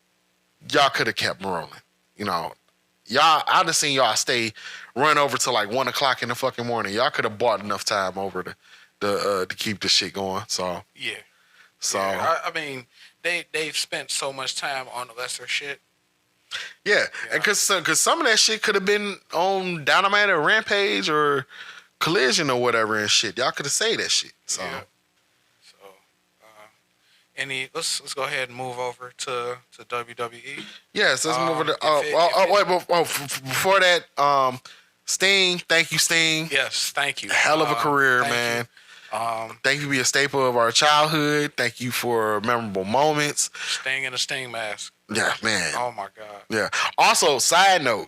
could have kept rolling. Y'all, I done seen y'all run over to 1 o'clock in the fucking morning. Y'all could have bought enough time over to keep this shit going. So yeah. So I mean, they've spent so much time on the lesser shit. Yeah, and because some of that shit could have been on Dynamite or Rampage or Collision or whatever and shit. Y'all could have said that shit. So. Yeah. Let's go ahead and move over to WWE. Yes, let's move over to. Before that, Sting. Thank you, Sting. Yes, thank you. Hell of a career, man. Thank you for being a staple of our childhood. Thank you for memorable moments. Sting in a Sting mask. Yeah, man. Oh my God. Yeah. Also, side note,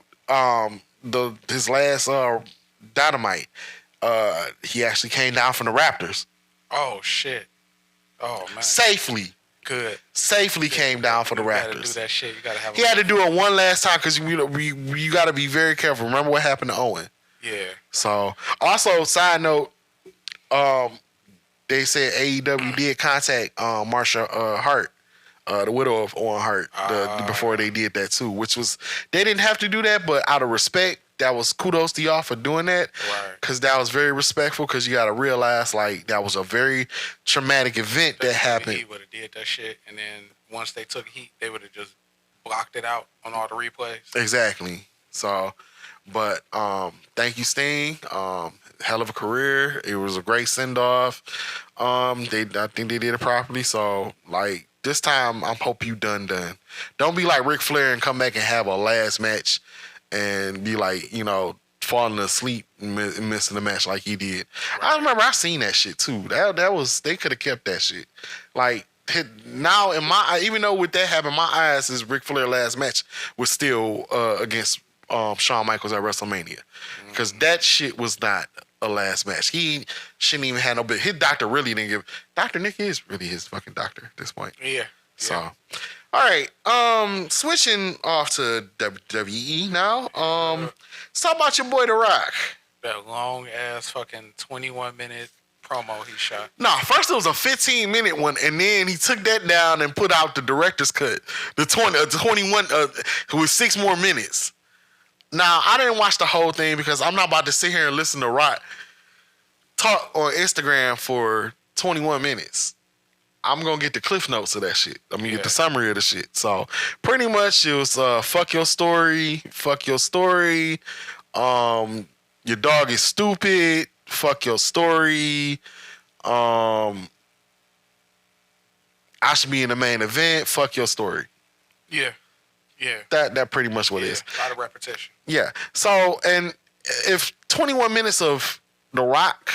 his last Dynamite. he actually came down from the Raptors. Oh shit. Oh man. Safely. Good. Safely came down for the You Raptors. gotta do that shit. You gotta have. He had to do it one last time because you got to be very careful. Remember what happened to Owen. Yeah. So also, side note, they said AEW did contact Marsha Hart, the widow of Owen Hart, before they did that too. Which was they didn't have to do that, but out of respect, that was kudos to y'all for doing that. Right. Because that was very respectful. Because you got to realize like that was a very traumatic event that happened. He would have did that shit, and then once they took heat, they would have just blocked it out on all the replays. Exactly. So, but thank you, Sting. Hell of a career. It was a great send off. I think they did it properly. So, like this time, I hope you done. Don't be like Ric Flair and come back and have a last match and be like, falling asleep and missing the match like he did. Right. I remember I seen that shit too. That was they could have kept that shit. Like now in my even though with that happened, my eyes is Ric Flair last match was still against Shawn Michaels at WrestleMania because that shit was not a last match. He shouldn't even have no bit. His doctor really didn't give. Dr. Nick is really his fucking doctor at this point. Yeah. So, all right. Switching off to WWE now. Let's talk about your boy The Rock. That long ass fucking 21-minute promo he shot. No, first it was a 15-minute one, and then he took that down and put out the director's cut, the 21 with 6 more minutes. Now I didn't watch the whole thing because I'm not about to sit here and listen to Rock talk on Instagram for 21 minutes. I'm gonna get the cliff notes of that shit. I'm gonna get the summary of the shit. So pretty much it was fuck your story. Your dog is stupid. Fuck your story. I should be in the main event. Fuck your story. Yeah. That pretty much what it is. A lot of repetition. Yeah. So and if 21 minutes of The Rock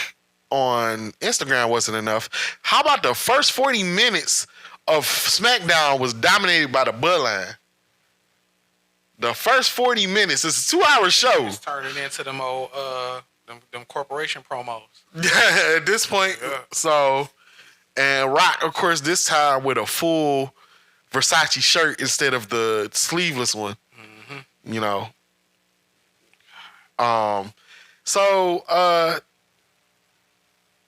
on Instagram wasn't enough, how about the first 40 minutes of SmackDown was dominated by the Bloodline? The first 40 minutes, it's a 2-hour show. It's turning into them old them corporation promos. Yeah, at this point. Yeah. So, and Rock, of course, this time with a full Versace shirt instead of the sleeveless one. Mm-hmm. So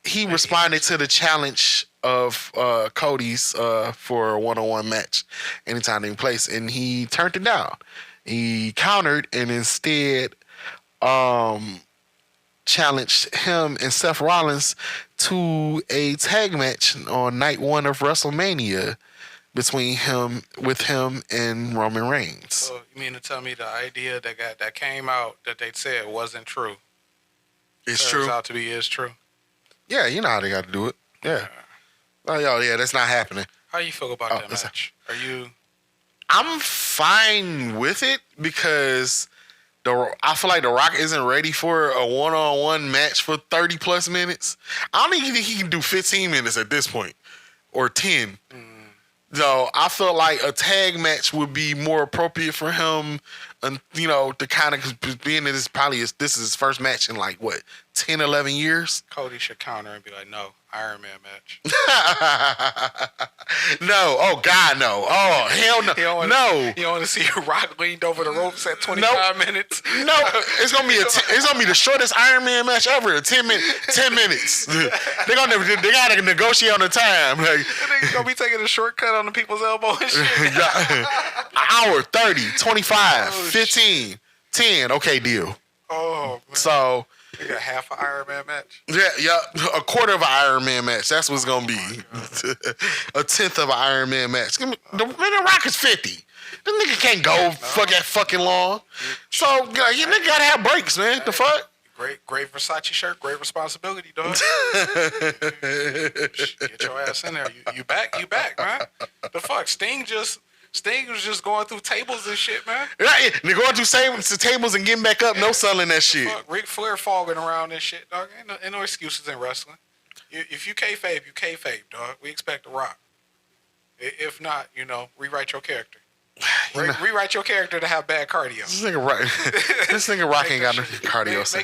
he responded to the challenge of Cody's for a one-on-one match anytime in place, and he turned it down. He countered and instead challenged him and Seth Rollins to a tag match on night 1 of WrestleMania between him and Roman Reigns. So you mean to tell me the idea that came out that they said wasn't true? It's true. Turns out to be is true. Yeah, you know how they got to do it. Yeah. Oh, yeah, that's not happening. How you feel about that match? I'm fine with it because I feel like The Rock isn't ready for a one-on-one match for 30 plus minutes. I don't even think he can do 15 minutes at this point or 10. So I feel like a tag match would be more appropriate for him, and to kind of being that this is his first match in 10, 11 years. Cody should counter and be like, no, Iron Man match. No. Oh, God, no. Oh, hell no. No. You don't want to see Rock leaned over the ropes at 25 minutes? No. It's gonna be the shortest Iron Man match ever. 10 minutes. They gotta negotiate on the time. They're gonna be taking a shortcut on the people's elbow and shit. An hour, 30, 25, 15, 10. Okay, deal. Oh, man. So you got half an Iron Man match? Yeah, a quarter of an Iron Man match. That's what it's gonna be. A tenth of an Iron Man match. The Rock is 50. The nigga can't go fucking long. So you nigga gotta have breaks, man. Hey, the fuck? Great Versace shirt, great responsibility, dog. Get your ass in there. You back, man. The fuck? Sting was just going through tables and shit, man. Right, they're going through tables and getting back up. No selling that shit. Fuck, Ric Flair fogging around and shit, dog. Ain't no excuses in wrestling. If you kayfabe, dog. We expect The Rock. If not, rewrite your character. Rewrite your character to have bad cardio. This nigga Rock, this nigga Rock ain't got no cardio.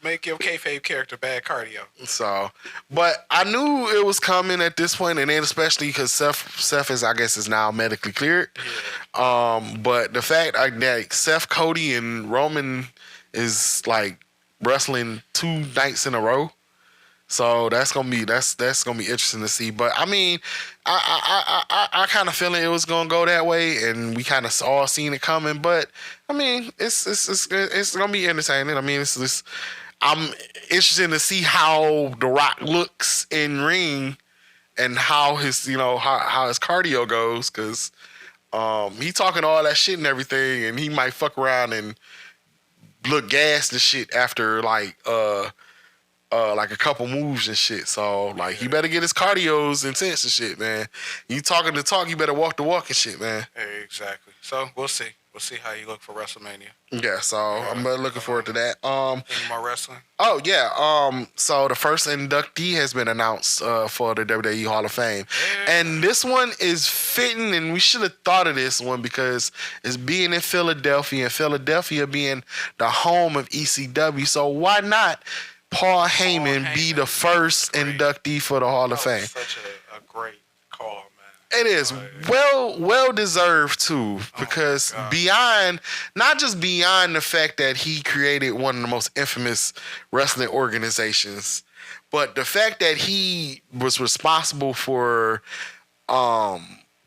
Make your kayfabe character bad cardio. So, but I knew it was coming at this point, and then especially because Seth is, I guess, is now medically cleared. Yeah. But the fact that Seth, Cody, and Roman is like wrestling 2 nights in a row. So that's gonna be interesting to see. But I mean, I kind of feeling it was gonna go that way, and we kind of all seen it coming. But I mean, it's gonna be entertaining. I mean, I'm interested to see how The Rock looks in ring, and how his how his cardio goes, because he talking all that shit and everything, and he might fuck around and look gassed and shit after like a couple moves and shit. So like he better get his cardios intense and shit, man. You talking the talk, you better walk the walk and shit, man. Exactly. So we'll see. We'll see how you look for WrestleMania. Yeah, so I'm looking forward to that. Any more wrestling? Oh yeah. So the first inductee has been announced for the WWE Hall of Fame. Yeah. And this one is fitting, and we should have thought of this one because it's being in Philadelphia, and Philadelphia being the home of ECW. So why not Paul Heyman be the first inductee for the Hall of Fame? Such a great call, man. It is well deserved too, because not just beyond the fact that he created one of the most infamous wrestling organizations, but the fact that he was responsible for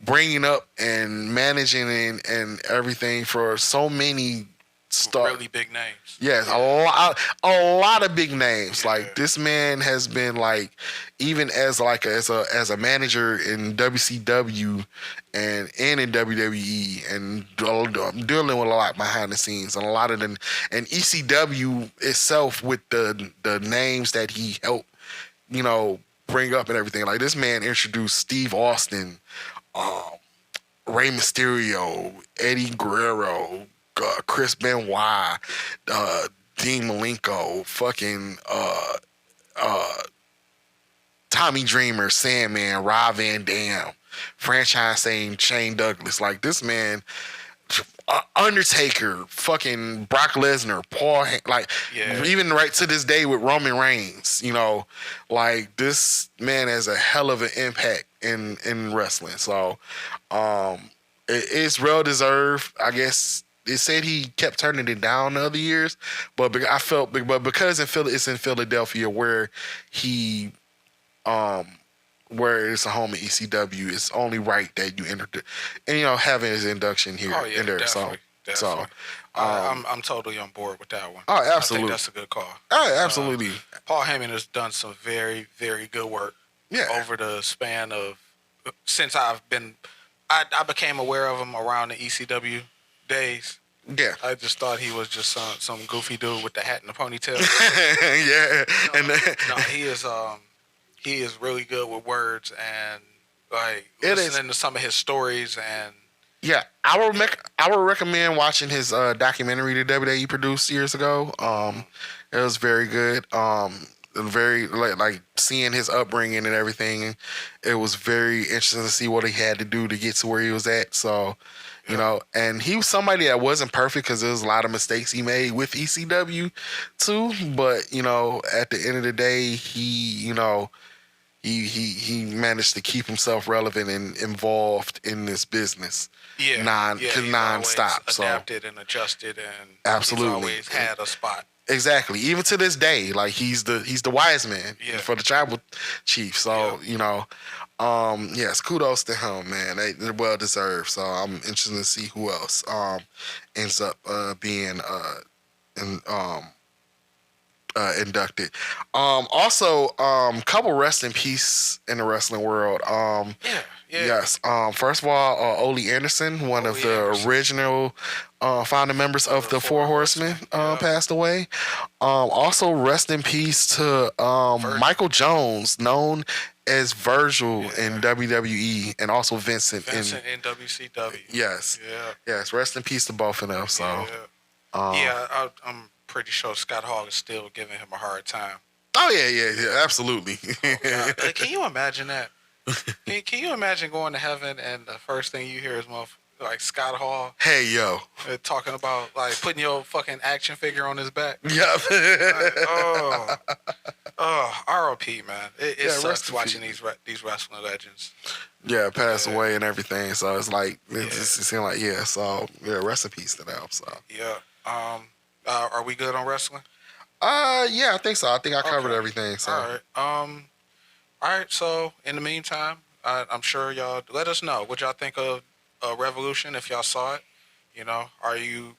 bringing up and managing and everything for so many really big names. Yes, a lot of big names. Yeah. Like this man has been like, even as a manager in WCW and in WWE, and dealing with a lot behind the scenes, and a lot of them, and ECW itself with the names that he helped, bring up and everything. Like this man introduced Steve Austin, Rey Mysterio, Eddie Guerrero, Chris Benoit, Dean Malenko, fucking Tommy Dreamer, Sandman, Rob Van Dam, franchise name Shane Douglas. Like this man, Undertaker, fucking Brock Lesnar, Paul, even right to this day with Roman Reigns. Like this man has a hell of an impact in wrestling. So it's well deserved, I guess. It said he kept turning it down the other years, but because it's in Philadelphia where he, where it's a home of ECW, it's only right that you enter and having his induction here in there. Definitely. So I'm totally on board with that one. Oh, absolutely, I think that's a good call. Oh, absolutely. Paul Heyman has done some very, very good work. Yeah. Over the span of since I became aware of him around the ECW days. Yeah, I just thought he was just some goofy dude with the hat and the ponytail. He is really good with words, and like listening to some of his stories. And yeah, I would recommend watching his documentary that WWE produced years ago. It was very good. Very like seeing his upbringing and everything. It was very interesting to see what he had to do to get to where he was at. So. And he was somebody that wasn't perfect because there was a lot of mistakes he made with ECW too. But, at the end of the day, he managed to keep himself relevant and involved in this business. Yeah. Non-stop. Adapted and adjusted, and absolutely. He's always had a spot. Exactly. Even to this day, like he's the wise man for the tribal chief. So, yes, kudos to him, man. They're well deserved. So I'm interested to see who else ends up being inducted. Also, couple rest in peace in the wrestling world. Yes. First of all, Ole Anderson, one of the original founding members of the Four Horsemen, passed away. Also, rest in peace to Michael Jones, known as Virgil in WWE, and also Vincent in WCW. Yes. Yeah. Yes. Rest in peace to both of them. So. I'm pretty sure Scott Hall is still giving him a hard time. Oh yeah, absolutely. Can you imagine that? Can you imagine going to heaven and the first thing you hear is like Scott Hall. Hey, yo. Talking about like putting your fucking action figure on his back. Yep. R.O.P. man. It sucks watching peace. these wrestling legends. Yeah, passed away and everything. So it's like it seemed like So rest in peace to them. So yeah. Are we good on wrestling? Yeah, I think so. I think I covered everything. So all right. So in the meantime, I'm sure y'all let us know what y'all think of Revolution if y'all saw it. You know,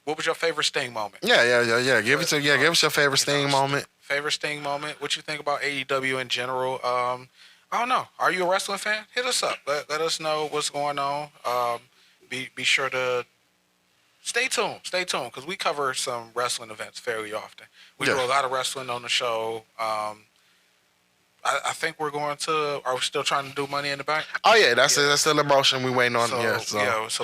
what was your favorite Sting moment? Yeah. Give us your favorite Sting moment. Favorite Sting moment. What you think about AEW in general? I don't know. Are you a wrestling fan? Hit us up. Let us know what's going on. Be sure to stay tuned because we cover some wrestling events fairly often. We do a lot of wrestling on the show. I think we're going to. Are we still trying to do Money in the Bank? Oh yeah, that's still in motion. We waiting on so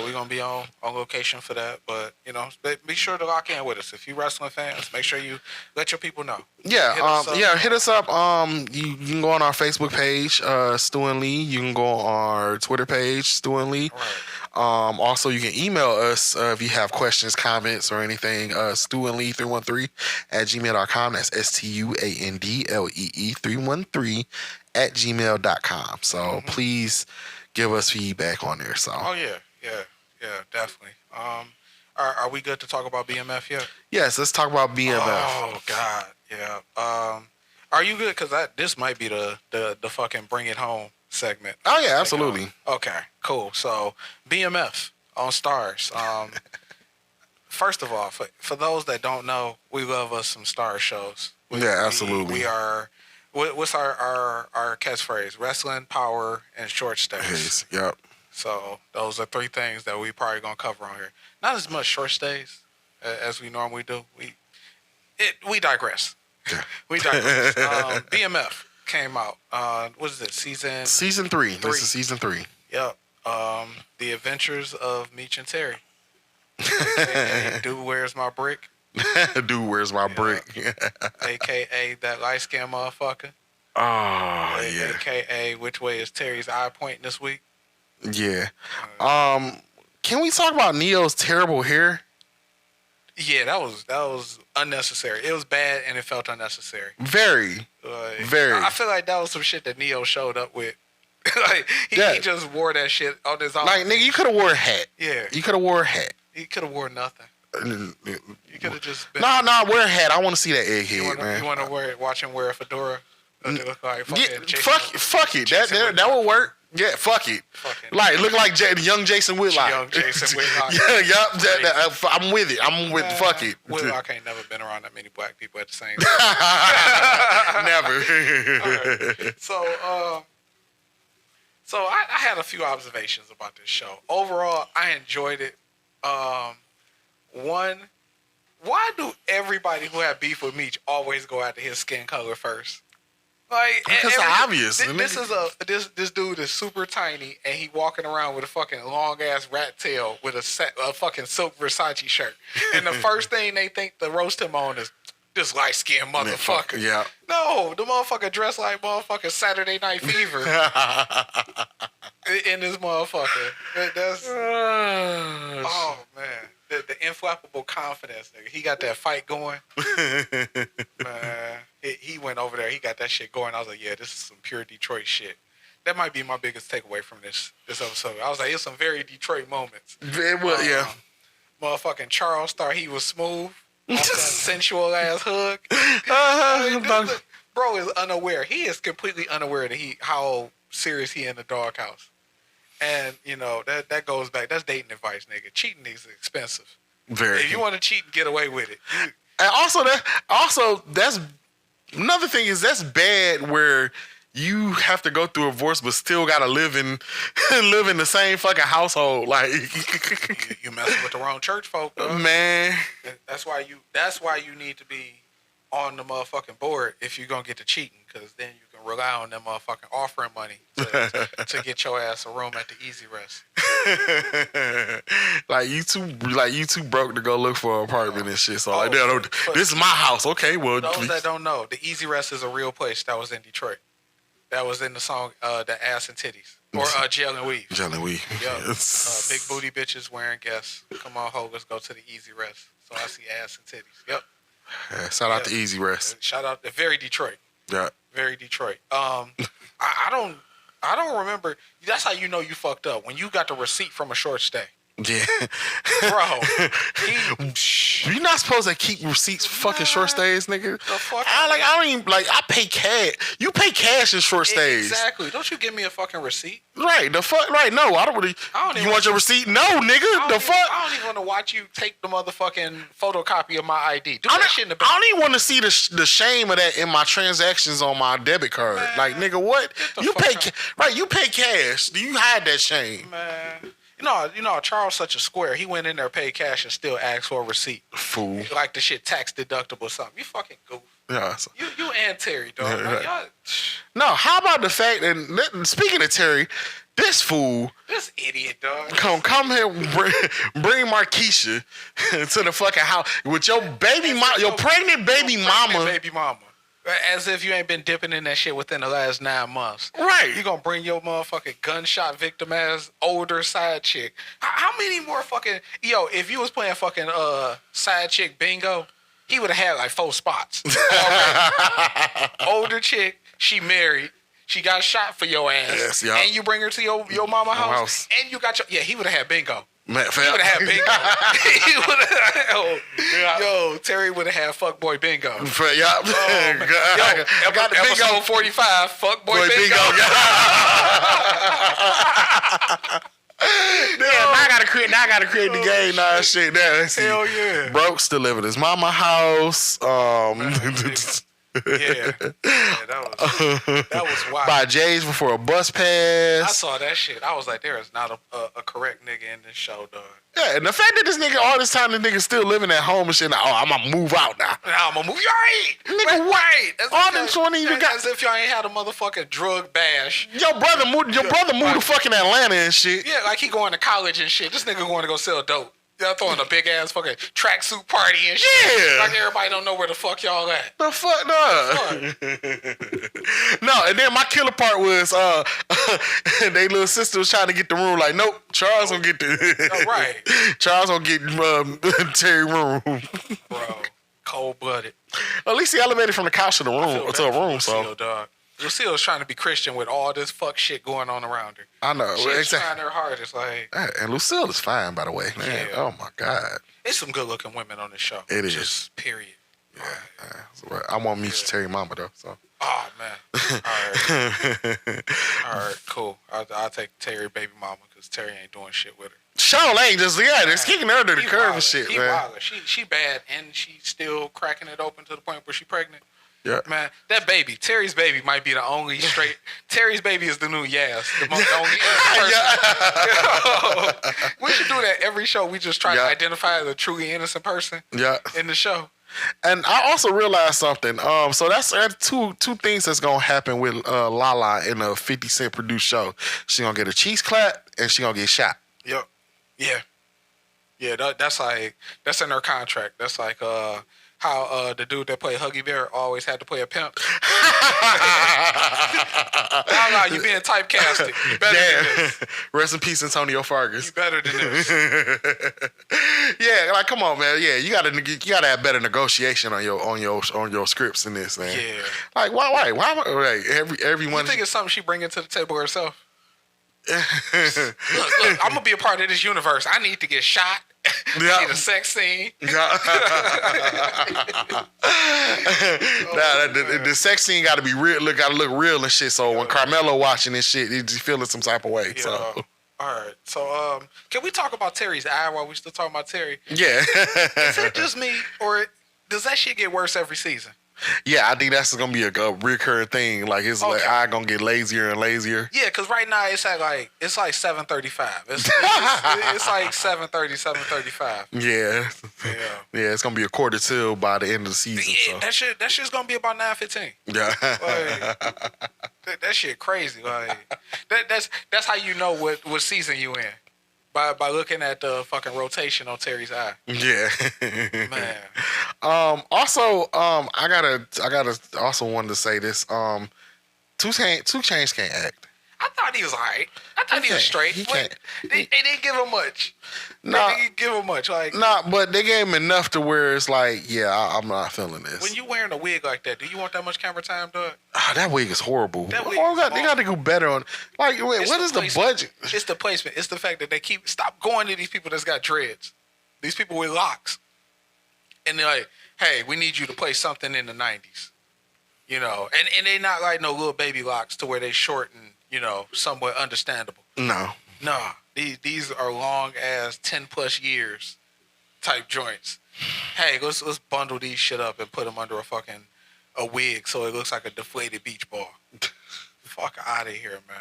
we're gonna be on location for that. But you know, be sure to lock in with us. If you wrestling fans, make sure you let your people know. Yeah, hit us up. You can go on our Facebook page, Stu and Lee. You can go on our Twitter page, Stu and Lee. Right. Also, you can email us if you have questions, comments, or anything. StuandLee313@gmail.com. That's STUANDLEE313@gmail.com. So please give us feedback on there. So. Oh yeah, definitely. Are we good to talk about BMF yet? Yes, let's talk about BMF. Oh God, yeah. Are you good? Because this might be the fucking bring it home segment. Oh yeah, absolutely. Okay, cool. So BMF on Stars. First of all, for those that don't know, we love us some Star shows. Absolutely. We are. What's our catchphrase? Wrestling, power, and short stays. Yep. So those are three things that we probably gonna cover on here. Not as much short stays as we normally do. We digress. We digress. BMF came out. What is it? Season 3. This is season 3. Yep. The Adventures of Meech and Terry. AKA Dude, Where's My Brick? Dude, where's my brick? AKA that light skinned motherfucker. Oh yeah. AKA which way is Terry's eye pointing this week? Yeah. Can we talk about Neo's terrible hair? Yeah, that was unnecessary. It was bad and it felt unnecessary. Very. I feel like that was some shit that Neo showed up with. Like he just wore that shit on his own. Like nigga, you could have wore a hat. Yeah. You could have wore a hat. He could have wore nothing. You could have just been. Nah, wear a hat. I want to see that egghead, man. You want to watch him wear a fedora? Look like fucking fuck it. That would work. Yeah, fuck it. Like look like young Jason Whitlock. Young Jason Whitlock. I'm with it. I'm with fuck it. Whitlock ain't never been around that many black people at the same time. Never. Right. So I had a few observations about this show. Overall, I enjoyed it. One, why do everybody who had beef with Meech always go after his skin color first? Like, because it's obvious. This dude is super tiny and he walking around with a fucking long ass rat tail with a fucking silk Versace shirt. And the first thing they think to roast him on is this light skinned motherfucker. Yeah. No, the motherfucker dressed like motherfucking Saturday Night Fever. In this motherfucker. That's oh man. The inflappable confidence, nigga. He got that fight going. Man, he went over there. He got that shit going. I was like, yeah, this is some pure Detroit shit. That might be my biggest takeaway from this episode. I was like, it's some very Detroit moments. Yeah. Motherfucking Charles thought he was smooth. Off that sensual ass hug. Bro is unaware. He is completely unaware that how serious he in the doghouse. And, you know, that goes back. That's dating advice, nigga. Cheating is expensive. Very. If you want to cheat and get away with it. And that's another thing is that's bad where you have to go through a divorce but still gotta live in the same fucking household. Like you messing with the wrong church folk, though. Man. That's why you need to be on the motherfucking board if you're gonna get to cheating, because then you can rely on them motherfucking offering money to get your ass a room at the Easy Rest. like you too broke to go look for an apartment and shit. So this is my house. Okay, well, those that don't know, the Easy Rest is a real place that was in Detroit. That was in the song "The Ass and Titties." Or Gel and Weave. Gel and Weave. Yep. Big booty bitches wearing Guess. Come on, ho, let's go to the Easy Rest. So I see ass and titties. Yep. Yeah, shout out to Easy Rest. Shout out to very Detroit. Yeah. Very Detroit. I don't remember. That's how you know you fucked up. When you got the receipt from a short stay. Yeah. Bro. You're not supposed to keep receipts for fucking short stays, nigga. The fuck? I don't even, I pay cash. You pay cash in short stays. Exactly. Don't you give me a fucking receipt? Right. The fuck? Right. No, I don't really. You want your receipt? No, nigga. The fuck? I don't even want to watch you take the motherfucking photocopy of my ID. Do that shit in the back. I don't even want to see the shame of that in my transactions on my debit card. Man, like, nigga, what? You pay right? You pay cash. Do you hide that shame? Man. You know, Charles such a square. He went in there, paid cash, and still asked for a receipt. Fool. Like the shit tax deductible or something. You fucking goof. Yeah. You and Terry, dog. Yeah, like, right. No, how about the fact that, speaking of Terry, this fool. This idiot, dog. Come here, bring Markeisha to the fucking house with your baby mama, your pregnant baby mama. As if you ain't been dipping in that shit within the last 9 months. Right. You gonna bring your motherfucking gunshot victim ass older side chick. How many more fucking... Yo, if you was playing fucking side chick bingo, he would have had like 4 spots. Older chick, she married. She got shot for your ass. Yes, yeah. And you bring her to your mama house. And you got your... Yeah, he would have had bingo. Man, he would have had bingo. Yo, Terry would have had fuckboy bingo. I got the bingo. Episode 45, fuckboy bingo. Now I gotta create the game. Nah, shit. Hell yeah. Broke still living in his mama house. Yeah, that was wild. Buy J's before a bus pass. I saw that shit. I was like, there is not a correct nigga in this show, dog. Yeah, and the fact that this nigga all this time, the nigga still living at home and shit. Like, I'm gonna move out now. I'm gonna move. Right, nigga. What? All them 20 you got. As if y'all ain't had a motherfucking drug bash. Your brother moved to fucking Atlanta and shit. Yeah, like he going to college and shit. This nigga going to go sell dope. Y'all throwing a big ass fucking tracksuit party and shit. Yeah. Like everybody don't know where the fuck y'all at. The fuck, no. And then my killer part was they little sister was trying to get the room. Like, nope, Charles gonna get the right. Charles gonna get Terry room. Bro, cold blooded. At least he elevated from the couch to the room to a room. So, dog. Lucille's trying to be Christian with all this fuck shit going on around her. I know. She's trying her hardest. Like, and Lucille is fine, by the way. Man. Yeah. Oh, my God. There's some good-looking women on this show. It is. Just period. Yeah. I want to meet Terry Mama, though. So. Oh, man. All right. All right, cool. I'll take Terry baby mama because Terry ain't doing shit with her. Sean ain't just, it's kicking her to the curb and shit, man. She bad, and she's still cracking it open to the point where she pregnant. Yeah. Man, that baby, Terry's baby might be the only straight. Terry's baby is the new Yaz, the only innocent person. We should do that every show. We just try to identify the truly innocent person in the show. And I also realized something. So that's two things that's gonna happen with Lala in a 50 Cent produced show. She gonna get a cheese clap and she gonna get shot. Yep. Yeah. That's in her contract. That's like how the dude that played Huggy Bear always had to play a pimp. No, you being typecasted. You better than this. Rest in peace, Antonio Fargas. You better than this. Yeah, like come on, man. Yeah, you gotta have better negotiation on your scripts in this, man. Yeah. Like why? Right, everyone. You think it's something she bringing to the table herself? Look, I'm gonna be a part of this universe. I need to get shot. I need a sex scene. The sex scene got to be real. Got to look real and shit. So when Carmelo watching this shit, he's feeling some type of way. Yeah. So all right. So can we talk about Terry's eye while we still talking about Terry? Yeah. Is it just me, or does that shit get worse every season? Yeah, I think that's gonna be a recurring thing. Like his eye gonna get lazier and lazier. Yeah, because right now it's at like 7:35. It's like 7:30, 7:35. Yeah, it's gonna be a quarter till by the end of the season. Yeah, so. That shit's gonna be about 9:15. Yeah, that shit crazy. Like that's how you know what season you in. By looking at the fucking rotation on Terry's eye. Yeah. Man. Also, I gotta also wanted to say this. 2 Chainz can't act. I thought thought he was alright. I thought he was straight. He But can't. they didn't give him much. Nah. They didn't give him much. Like, Nah, but they gave him enough to where it's like, I'm not feeling this. when you wearing a wig like that, do you want that much camera time, dog? That wig is horrible. That wig They got to go better on. Like, wait, what is the budget? It's the placement. It's the fact that they stop going to these people that's got dreads. These people with locks. And they're like, hey, we need you to play something in the 90s. You know, and they not like no little baby locks to where they short and, you know, somewhat understandable. No. Nah, these are long as 10 plus years type joints. Hey, let's bundle these shit up and put them under a wig so it looks like a deflated beach ball. Fuck out of here, man.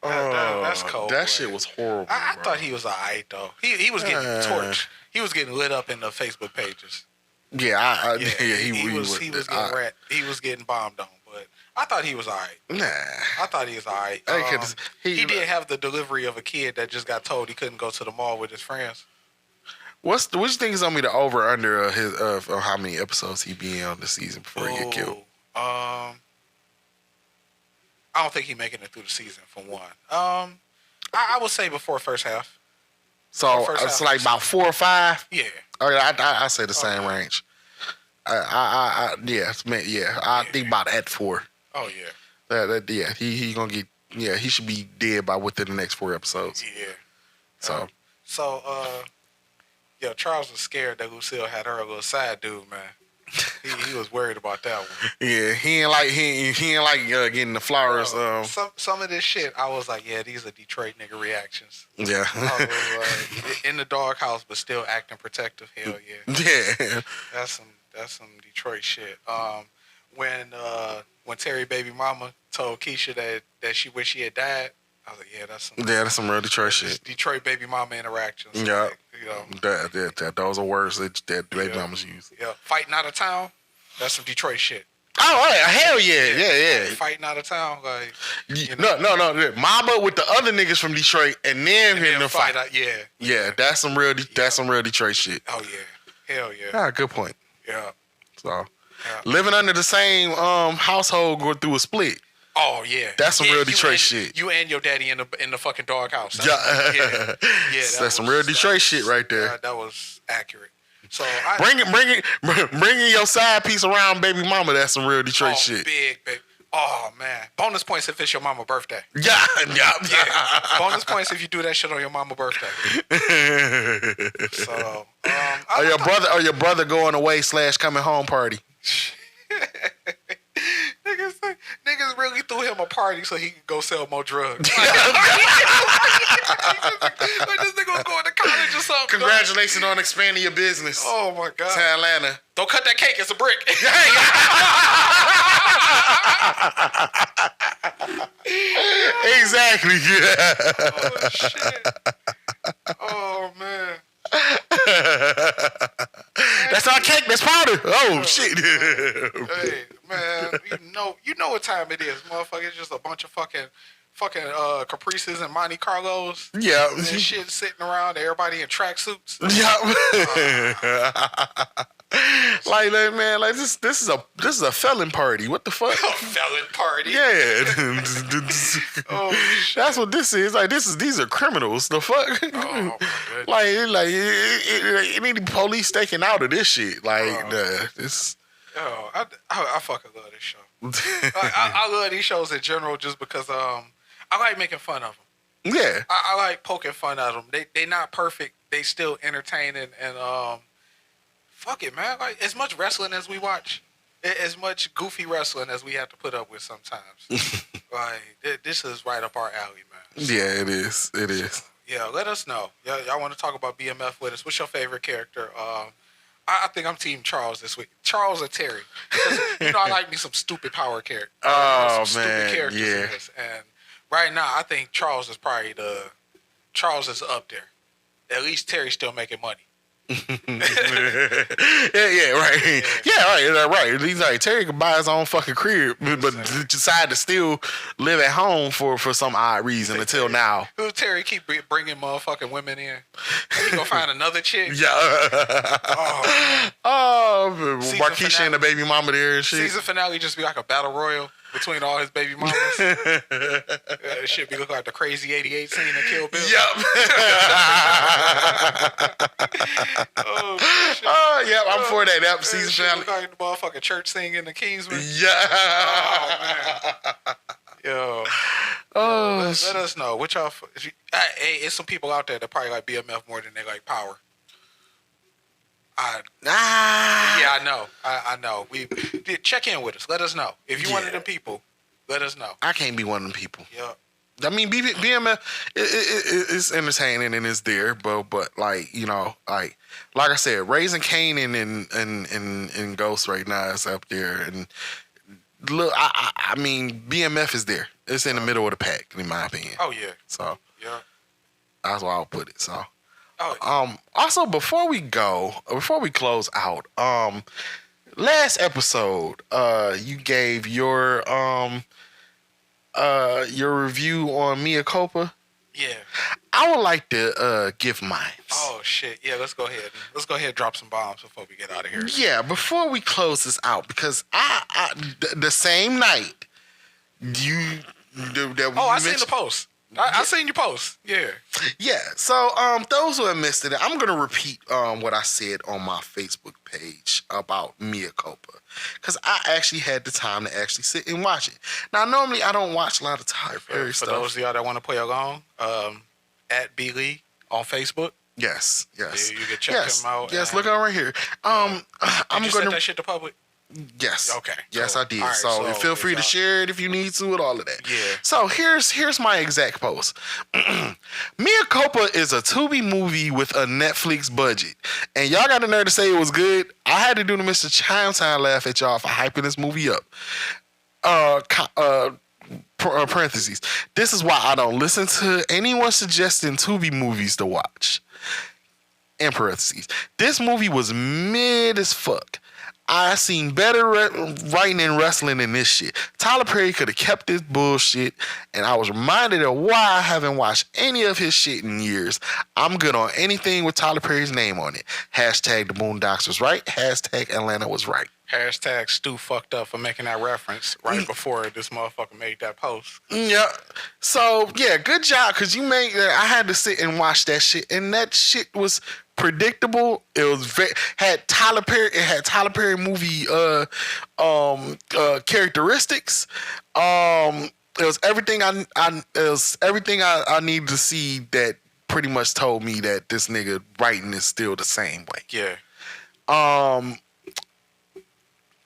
That's cold. That shit was horrible. I thought he was alright though. He was getting torched. He was getting lit up in the Facebook pages. Yeah, he was getting he was getting bombed on, but I thought he was alright. Nah, I thought he was alright. He did have the delivery of a kid that just got told he couldn't go to the mall with his friends. What you think is gonna be the over under of how many episodes he be in on the season before he get killed? I don't think he's making it through the season for one. I would say before first half. So it's like about 4 or 5. Yeah. I say the same range. I think about at 4. Oh yeah. He gonna get he should be dead by within the next 4 episodes. Yeah. Charles was scared that Lucille had her little side dude, man. He was worried about that one. Yeah, he ain't like getting the flowers. Some of this shit, I was like, yeah, these are Detroit nigga reactions. Yeah. I was like, in the doghouse, but still acting protective. Hell yeah. Yeah. That's some Detroit shit. When Terry baby mama told Keisha that she wished she had died, I was like, that's some real Detroit shit. Detroit baby mama interactions. Yeah. Like, you know, those are words that baby mamas use. Yeah. Fighting out of town, that's some Detroit shit. Oh, hell yeah. Yeah. Fighting out of town, like, you know. No. Mama with the other niggas from Detroit and then hitting the fight. Yeah, that's some real Detroit shit. Oh yeah. Hell yeah. Good point. Yeah. So living under the same household going through a split. Oh yeah, that's some real Detroit shit. You and your daddy in the fucking doghouse. That's some real Detroit shit right there. That was accurate. So bringing your side piece around, baby mama. That's some real Detroit shit. Big. Oh man, bonus points if it's your mama birthday. Yeah. Bonus points if you do that shit on your mama birthday. So, your brother going away / coming home party. Niggas really threw him a party so he could go sell more drugs. Like this nigga was going to college or something. Congratulations on expanding your business. Oh my God. To Atlanta. Don't cut that cake, it's a brick. Exactly. Yeah. Oh shit. Oh man. That's not cake, that's powder. Oh shit. Hey, man, you know what time it is, motherfucker. It's just a bunch of fucking Caprices and Monte Carlos. Yeah. And shit sitting around, everybody in tracksuits. Yeah. Like man, like this is a felon party. What the fuck? A felon party. Yeah. Oh shit. That's what this is. Like these are criminals. The fuck? Oh my like it need police staking out of this shit. Like this. Yo, I fucking love this show. I love these shows in general just because I like making fun of them. Yeah. I like poking fun at them. They not perfect. They still entertaining and fuck it, man. Like as much wrestling as we watch, as much goofy wrestling as we have to put up with sometimes. Like this is right up our alley, man. Yeah, it is. It is. Yeah, let us know. Y'all want to talk about BMF with us? What's your favorite character? I think I'm Team Charles this week. Charles or Terry? Because, I like me some stupid power characters. Oh Stupid characters in this. And right now, I think Charles is probably Charles is up there. At least Terry's still making money. Yeah, right. Yeah, right. He's like Terry could buy his own fucking crib, but decide to still live at home for some odd reason until now. Who Terry keep bringing motherfucking women in? He gonna find another chick? Yeah. Marquisha and the baby mama there and shit. Season finale just be like a battle royal. between all his baby mamas. It should be looking like the crazy 88 scene in Kill Bill. Yep. Oh, shit. Oh, yep. I'm for that. Yep. That Season shit finale. look like the motherfucking church scene in the Kingsman. Yeah. Oh, man. Yo. Oh, Let us know. Which y'all... Hey, it's some people out there that probably like BMF more than they like Power. Yeah, I know. I know. We check in with us. Let us know. If you one of them people, let us know. I can't be one of them people. Yeah. I mean, BMF it's entertaining and it's there, but like, you know, like I said, Raising Kanan and Ghost right now is up there, and look, I mean, BMF is there. It's in the middle of the pack, in my opinion. Oh yeah. So Yeah. that's why I'll put it. So. Oh. Also, before we close out, last episode, you gave your review on Mia Culpa. Yeah. I would like to give mine. Oh shit. Yeah. Let's go ahead. Let's go ahead and drop some bombs before we get out of here. Yeah, before we close this out, because the same night I seen the post. I seen your post. Yeah. Yeah. So, those who have missed it, I'm gonna repeat what I said on my Facebook page about Mia Culpa, because I actually had the time to actually sit and watch it. Now, normally I don't watch a lot of Tyler Perry For stuff. those of y'all that want to play along, at B Lee on Facebook. Yes. You can check him out. Yes, look on right here. I'm Did you send that shit to public? Yes. Okay. Yes, cool. I did. Right, so feel free to share it if you need to, and all of that. Yeah. So here's my exact post. Mia Culpa is a Tubi movie with a Netflix budget, and y'all got the nerve to say it was good. I had to do the Mr. Chimetime laugh at y'all for hyping this movie up. Parentheses. This is why I don't listen to anyone suggesting Tubi movies to watch. In parentheses. This movie was mid as fuck. I seen better writing and wrestling than this shit. Tyler Perry could have kept this bullshit, and I was reminded of why I haven't watched any of his shit in years. I'm good on anything with Tyler Perry's name on it. Hashtag the Boondocks was right. Hashtag Atlanta was right. Hashtag Stu fucked up for making that reference right before this motherfucker made that post. Yeah. So, yeah, good job, because you made I had to sit and watch that shit, and that shit was predictable. It was had Tyler Perry movie characteristics. It was everything I needed to see, that pretty much told me that this nigga writing is still the same way. Yeah.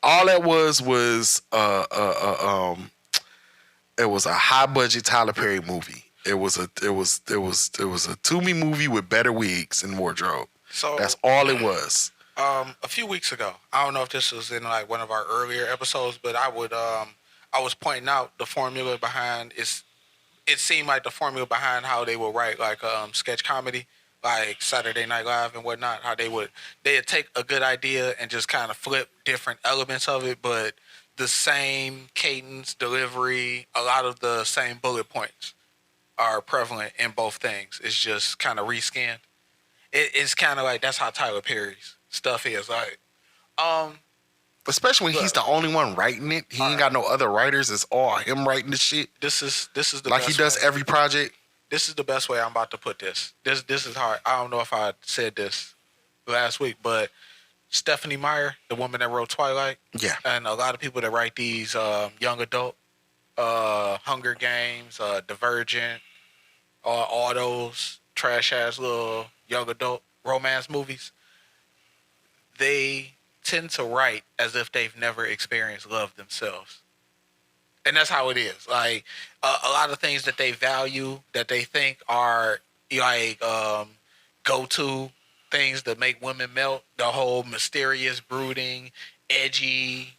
All that was it was a high budget Tyler Perry movie. It was a Toomey movie with better wigs and wardrobe. So that's all it was. A few weeks ago, I don't know if this was in like one of our earlier episodes, but I was pointing out the formula behind it. It seemed like the formula behind how they would write like sketch comedy, like Saturday Night Live and whatnot. How they'd take a good idea and just kind of flip different elements of it, but the same cadence, delivery, a lot of the same bullet points are prevalent in both things. It's just kind of reskinned. It's kind of like that's how Tyler Perry's stuff is. Like, especially when he's the only one writing it. He ain't got no other writers. It's all him writing the shit. This is the like best he does way. every project. This is the best way I'm about to put this. This is hard. I don't know if I said this last week, but Stephanie Meyer, the woman that wrote Twilight, yeah, and a lot of people that write these young adult, Hunger Games, Divergent, all those trash ass little young adult romance movies, they tend to write as if they've never experienced love themselves. And that's how it is. Like, a lot of things that they value, that they think are like go-to things that make women melt, the whole mysterious, brooding, edgy,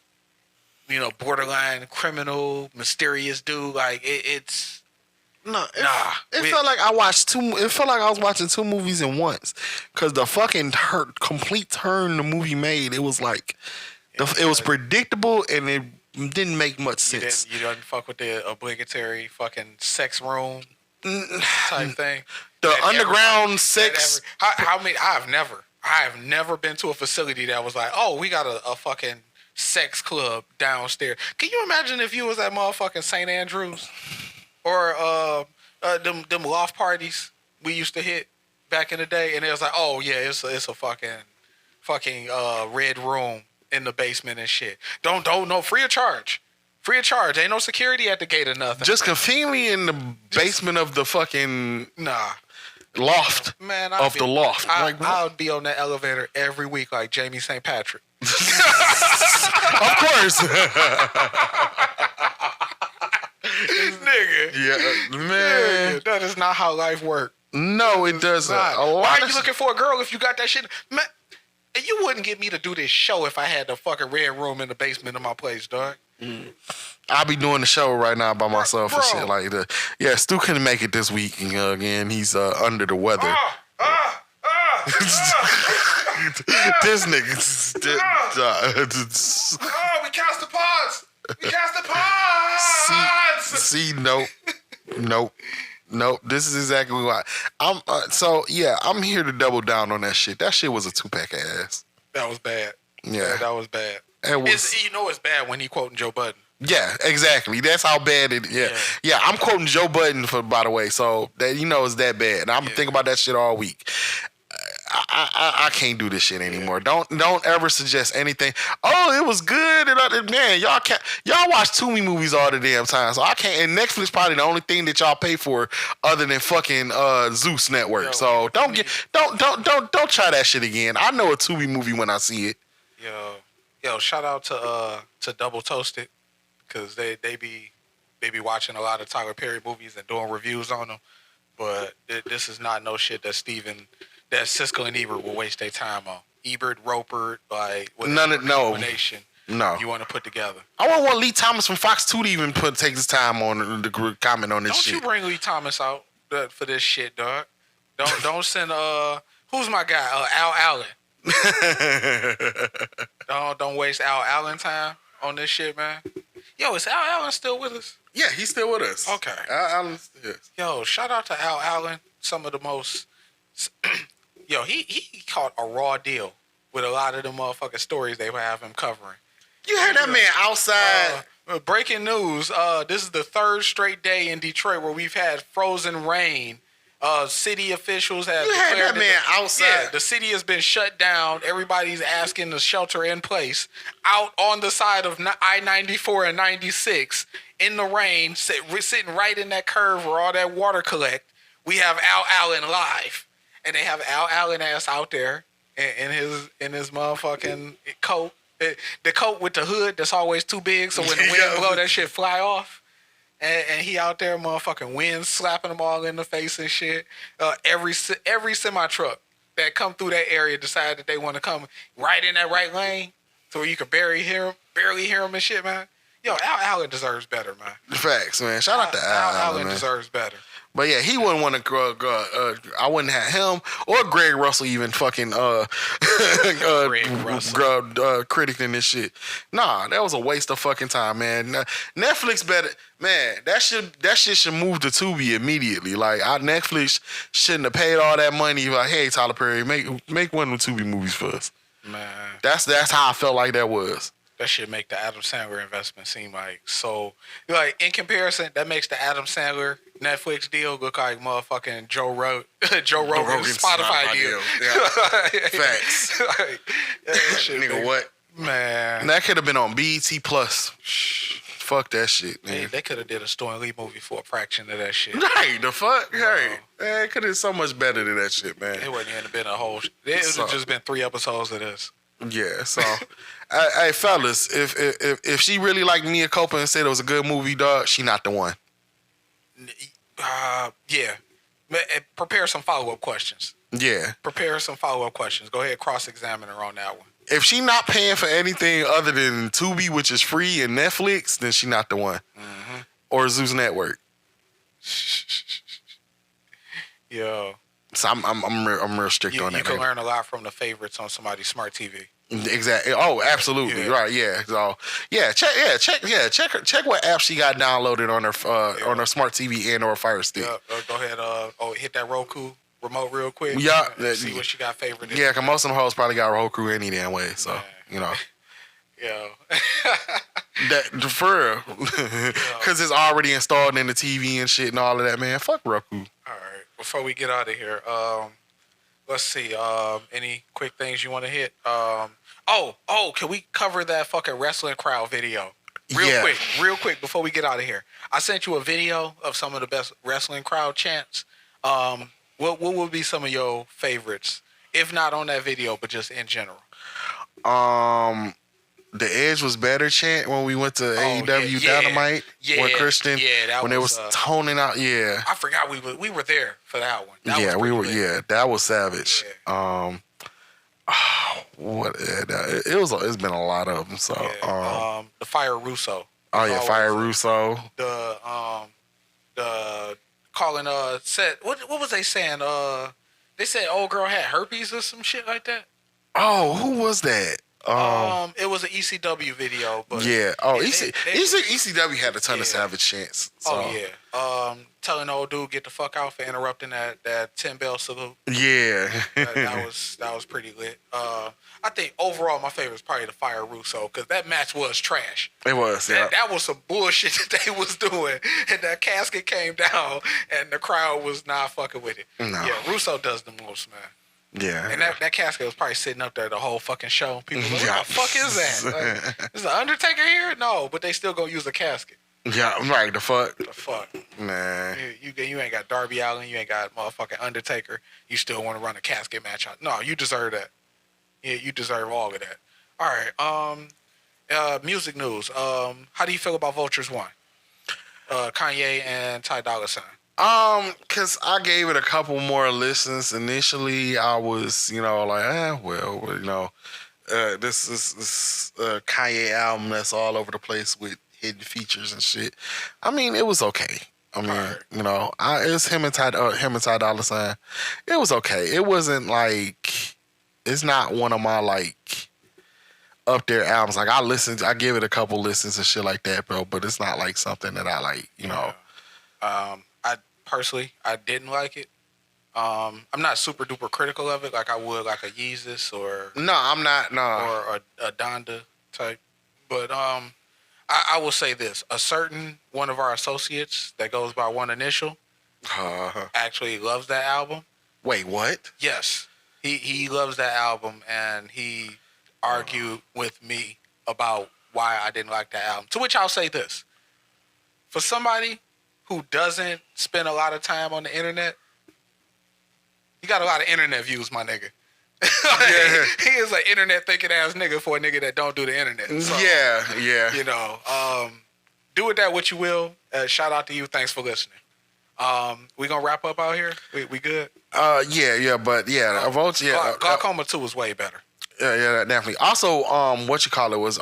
borderline criminal, mysterious dude. Like, it's... It felt like I watched two. It felt like I was watching two movies in once, because the fucking complete turn the movie made. It was like, it was predictable and it didn't make much sense. You didn't fuck with the obligatory fucking sex room type thing. The underground sex. I have never been to a facility that was like, oh, we got a fucking sex club downstairs. Can you imagine if you was at motherfucking St. Andrews or them loft parties we used to hit back in the day, and it was like, oh yeah, it's a fucking red room in the basement and shit. Don't no free of charge. Free of charge. Ain't no security at the gate or nothing. Just conveniently in the basement of the fucking loft. Man, the loft. I would be on that elevator every week like Jamie St. Patrick. Of course. This nigga. Yeah, man. Nigga, that is not how life works. No, it doesn't. Why are you looking for a girl if you got that shit? Man, you wouldn't get me to do this show if I had the fucking red room in the basement of my place, dog. I'll be doing the show right now by myself and shit like that. Yeah, Stu couldn't make it this week. Again, he's under the weather. This nigga. We cast the pods. We cast the pods. See, nope. This is exactly why. I'm here to double down on that shit. That shit was a 2-pack ass. That was bad. Yeah, that was bad. It's bad when he quoting Joe Budden. Yeah, exactly. That's how bad it. Yeah. I'm quoting Joe Budden by the way, so that it's that bad. And I'm thinking about that shit all week. I can't do this shit anymore. Don't ever suggest anything. Oh, it was good. And man, y'all watch Toomey movies all the damn time. So I can't. And Netflix probably the only thing that y'all pay for other than fucking Zeus Network. So don't try that shit again. I know a Toomey movie when I see it. Yo, shout out to Double Toasted, because they be watching a lot of Tyler Perry movies and doing reviews on them. But this is not no shit that Siskel and Ebert will waste their time on. Ebert, Roper, like combination you want to put together. I want Lee Thomas from Fox 2 to even take his time on the comment on this shit. Don't you bring Lee Thomas out for this shit, dog. Don't send who's my guy? Al Allen. Don't waste Al Allen time on this shit, man. Yo, is Al Allen still with us? Yeah, he's still with us. Okay. Al Allen, yes. Yo, shout out to Al Allen. Some of the most. Yo, he caught a raw deal with a lot of the motherfucking stories they would have him covering. You heard that man outside. Breaking news. This is the third straight day in Detroit where we've had frozen rain. City officials have declared that man outside. Yeah, the city has been shut down. Everybody's asking to shelter in place. Out on the side of I-94 and 96 in the rain, sitting right in that curve where all that water collect. We have Al Allen live, and they have Al Allen ass out there in his motherfucking coat. The coat with the hood that's always too big, so when the wind blow, that shit fly off. And he out there, motherfucking wind slapping them all in the face and shit. Every semi truck that come through that area decide that they want to come right in that right lane, so you can barely hear him and shit, man. Yo, Al Allen deserves better, man. Facts, man. Shout out to Al Allen. Man. Deserves better. But yeah, he wouldn't want to. I wouldn't have him or Greg Russell even fucking critiquing this shit. Nah, that was a waste of fucking time, man. Netflix better, man. That shit should move to Tubi immediately. Like Netflix shouldn't have paid all that money. Like, hey, Tyler Perry, make one of the Tubi movies for us. Man, that's how I felt like that was. That should make the Adam Sandler investment seem like so. Like in comparison, that makes the Adam Sandler Netflix deal look like motherfucking Joe Rogan's Spotify deal. Yeah. Facts. Like, nigga, what? Man, that could have been on BET Plus. Fuck that shit, man. They could have did a Stu Lee movie for a fraction of that shit. Right, the fuck? Right. Man, it could have been so much better than that shit, man. It wouldn't even been a whole. It would have just been 3 episodes of this. Yeah, so, hey fellas, if she really liked Mia Copa and said it was a good movie, dog, she not the one. Yeah. Prepare some follow-up questions. Yeah. Prepare some follow-up questions. Go ahead, cross-examine her on that one. If she not paying for anything other than Tubi, which is free, and Netflix, then she not the one. Mm-hmm. Or Zeus Network. Yo. So I'm real strict on that. You can learn a lot from the favorites on somebody's smart TV. Exactly. Oh, absolutely. Yeah. Right. Yeah. So check what app she got downloaded on her smart TV and or Fire Stick. Go ahead. Hit that Roku remote real quick. Yeah. See what she got favorite. Yeah, because most of them hoes probably got Roku any damn way. So man. you know. Yo. That for real, because it's already installed in the TV and shit and all of that, man. Fuck Roku. All right. Before we get out of here, let's see. Any quick things you want to hit? Can we cover that fucking wrestling crowd video? Real quick, before we get out of here. I sent you a video of some of the best wrestling crowd chants. What would be some of your favorites, if not on that video, but just in general? The Edge was better chant when we went to AEW Dynamite with Christian. Yeah, when it was toning out. Yeah, I forgot we were there for that one. We were. Lit. Yeah, that was savage. Yeah. It's been a lot of them. So the Fire Russo. Oh yeah, Fire Russo. The calling said what was they saying? They said old girl had herpes or some shit like that. Oh, who was that? It was an ECW video, but yeah. Oh, ECW had a ton of savage chants. So. Oh yeah. Telling the old dude get the fuck out for interrupting that 10 bell salute. Yeah. that was pretty lit. I think overall my favorite is probably the Fire Russo because that match was trash. It was. That was some bullshit that they was doing, and that casket came down, and the crowd was not fucking with it. No. Yeah, Russo does the most, man. Yeah. And that casket was probably sitting up there the whole fucking show. People like, what the fuck is that? Like, is the Undertaker here? No, but they still gonna use a casket. Yeah, right. The fuck. The fuck. Man. You ain't got Darby Allin. You ain't got motherfucking Undertaker. You still want to run a casket match out? No, you deserve that. Yeah, you deserve all of that. All right. Music news. How do you feel about Vultures 1? Kanye and Ty Dolla $ign. Cause I gave it a couple more listens. Initially, I was, this is a Kanye album that's all over the place with hidden features and shit. I mean, it was okay. I mean, it's him and Ty Dolla $ign. It was okay. It wasn't like, it's not one of my like up there albums. Like I give it a couple listens and shit like that, bro. But it's not like something that I like, Personally, I didn't like it. I'm not super duper critical of it like I would like a Yeezus or no, I'm not or a Donda type. But I will say this: a certain one of our associates that goes by one initial actually loves that album. Wait, what? Yes, he loves that album, and he argued with me about why I didn't like that album. To which I'll say this: for somebody who doesn't spend a lot of time on the internet, you got a lot of internet views, my nigga. Yeah. He is an internet thinking ass nigga for a nigga that don't do the internet. So, yeah. Do with that what you will. Shout out to you. Thanks for listening. We gonna wrap up out here? We good? Glaucoma 2 was way better. Yeah, definitely. Also, was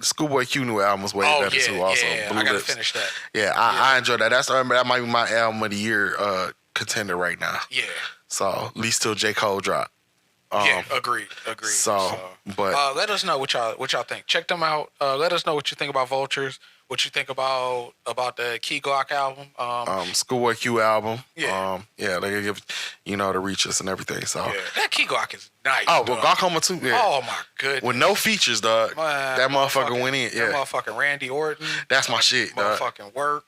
Schoolboy Q new album was way better too. Also, I gotta finish that. Yeah, I enjoyed that. That might be my album of the year contender right now. Yeah. So at least till J. Cole drop. Agreed. So, but let us know what y'all think. Check them out. Let us know what you think about Vultures. What you think about the Key Glock album? Schoolboy Q album. Yeah. They give the reaches and everything. So that Key Glock is nice. Oh, well, Glaucoma 2. Yeah. Oh my goodness. With no features, dog. Man, that motherfucker went in. Yeah. That motherfucking Randy Orton. That's my shit, dog. Motherfucking Work.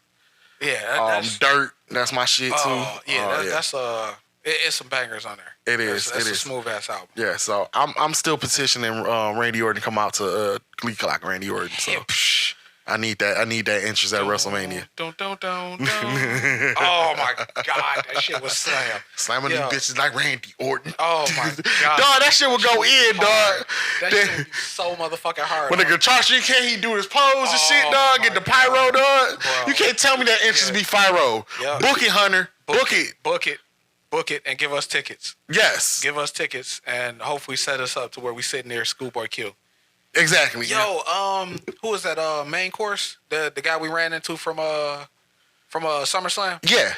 Yeah. Dirt. That's my shit too. That's it's some bangers on there. It is. That's a smooth ass album. Yeah. So I'm still petitioning Randy Orton to come out to Glee Clock Randy Orton. So. Yeah, I need that interest at WrestleMania. Don't. Oh my God, that shit was slam. Slamming these bitches like Randy Orton. Oh my God. Dog, that shit would go in, dog. That shit would be so motherfucking hard. When the guitar shit he do his pose and shit, dog. Get the pyro, dog. Bro. You can't tell me that interest be pyro. Yep. Book it, Hunter. Book it, and give us tickets. Yes. Give us tickets, and hopefully set us up to where we sit near Schoolboy Q. Exactly. Yo, who was that? Main course, the guy we ran into from SummerSlam. Yeah.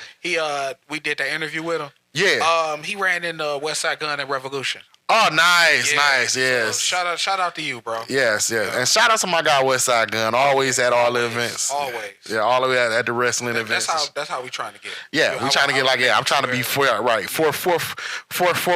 We did that interview with him. Yeah. He ran in West Side Gun at Revolution. Oh, nice, yes. So shout out to you, bro. Yes, and shout out to my guy West Side Gun. Always at all the events. Always. Yeah, all the way at the wrestling events. That's how we trying to get. Yeah, we trying to get I'm trying to be fourth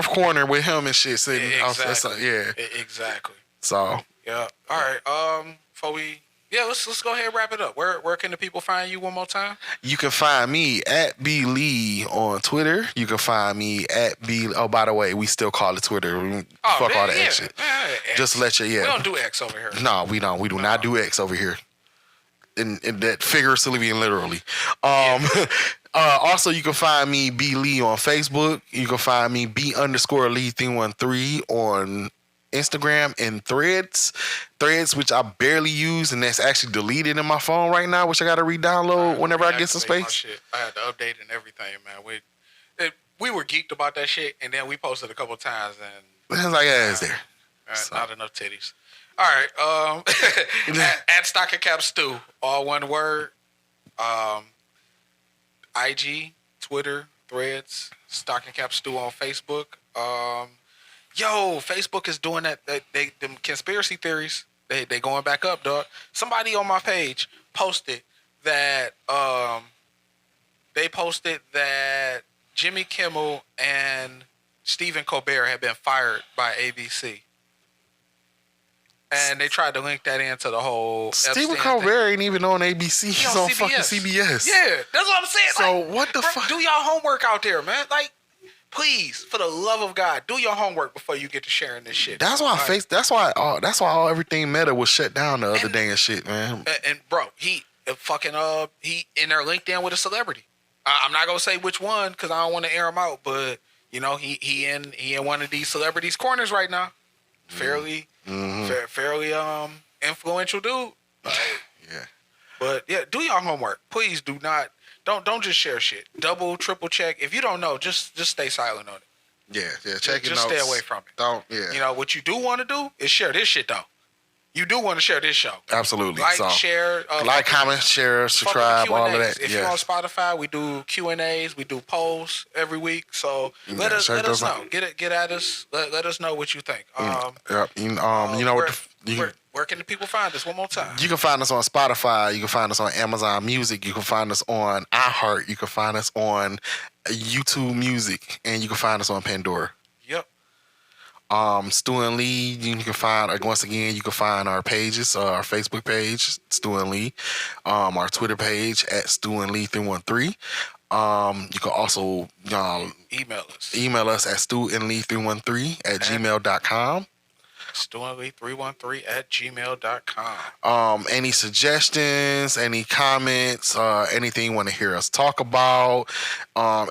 corner with him and shit. Sitting. Exactly. Yeah. Exactly. So, Yeah. All right. Before we, let's go ahead and wrap it up. Where can the people find you one more time? You can find me at B Lee on Twitter. You can find me at B. Oh, by the way, we still call it Twitter. Fuck all the X shit. X. Just to let you. Yeah. We don't do X over here. No, we don't. We do not do X over here. In that figuratively and literally. Also, you can find me B Lee on Facebook. You can find me B_Lee313 on Instagram and Threads, which I barely use, and that's actually deleted in my phone right now, which I got to re-download whenever I get some space. I had to update and everything, man. We were geeked about that shit, and then we posted a couple times, and it's like, it's there. Not enough titties. All right, at Stocking Cap Stu, all one word. IG, Twitter, Threads, Stocking Cap Stu on Facebook. Facebook is doing that. Them conspiracy theories. They going back up, dog. Somebody on my page posted that. They posted that Jimmy Kimmel and Stephen Colbert had been fired by ABC. And they tried to link that into the whole Stephen Colbert ain't even on ABC. He's on fucking CBS. Yeah, that's what I'm saying. So what the fuck? Do y'all homework out there, man. Like, please, for the love of God, do your homework before you get to sharing this shit. That's why everything Meta was shut down the other day and shit, man. And bro, he in there linked in with a celebrity. I'm not gonna say which one because I don't want to air him out, but he in one of these celebrities' corners right now. Fairly influential dude. Like, yeah. But yeah, do your homework. Please do not. Don't just share shit. Double, triple check. If you don't know, just stay silent on it. Yeah. Check your notes. Just stay away from it. Don't. Yeah. What you do want to do is share this shit though. You do want to share this show. Absolutely. Share. Comment, share, subscribe, all of that. If you're on Spotify, we do Q&As. We do polls every week. So let us know. Get at us. Let us know what you think. Where can the people find us one more time? You can find us on Spotify. You can find us on Amazon Music. You can find us on iHeart. You can find us on YouTube Music. And you can find us on Pandora. Yep. Stu and Lee, you can find, once again, you can find our pages, our Facebook page, Stu and Lee, our Twitter page at Stu and Lee 313. You can also email us at stuandlee313@gmail.com. StuandLee313@gmail.com. Any suggestions, any comments, anything you want to hear us talk about,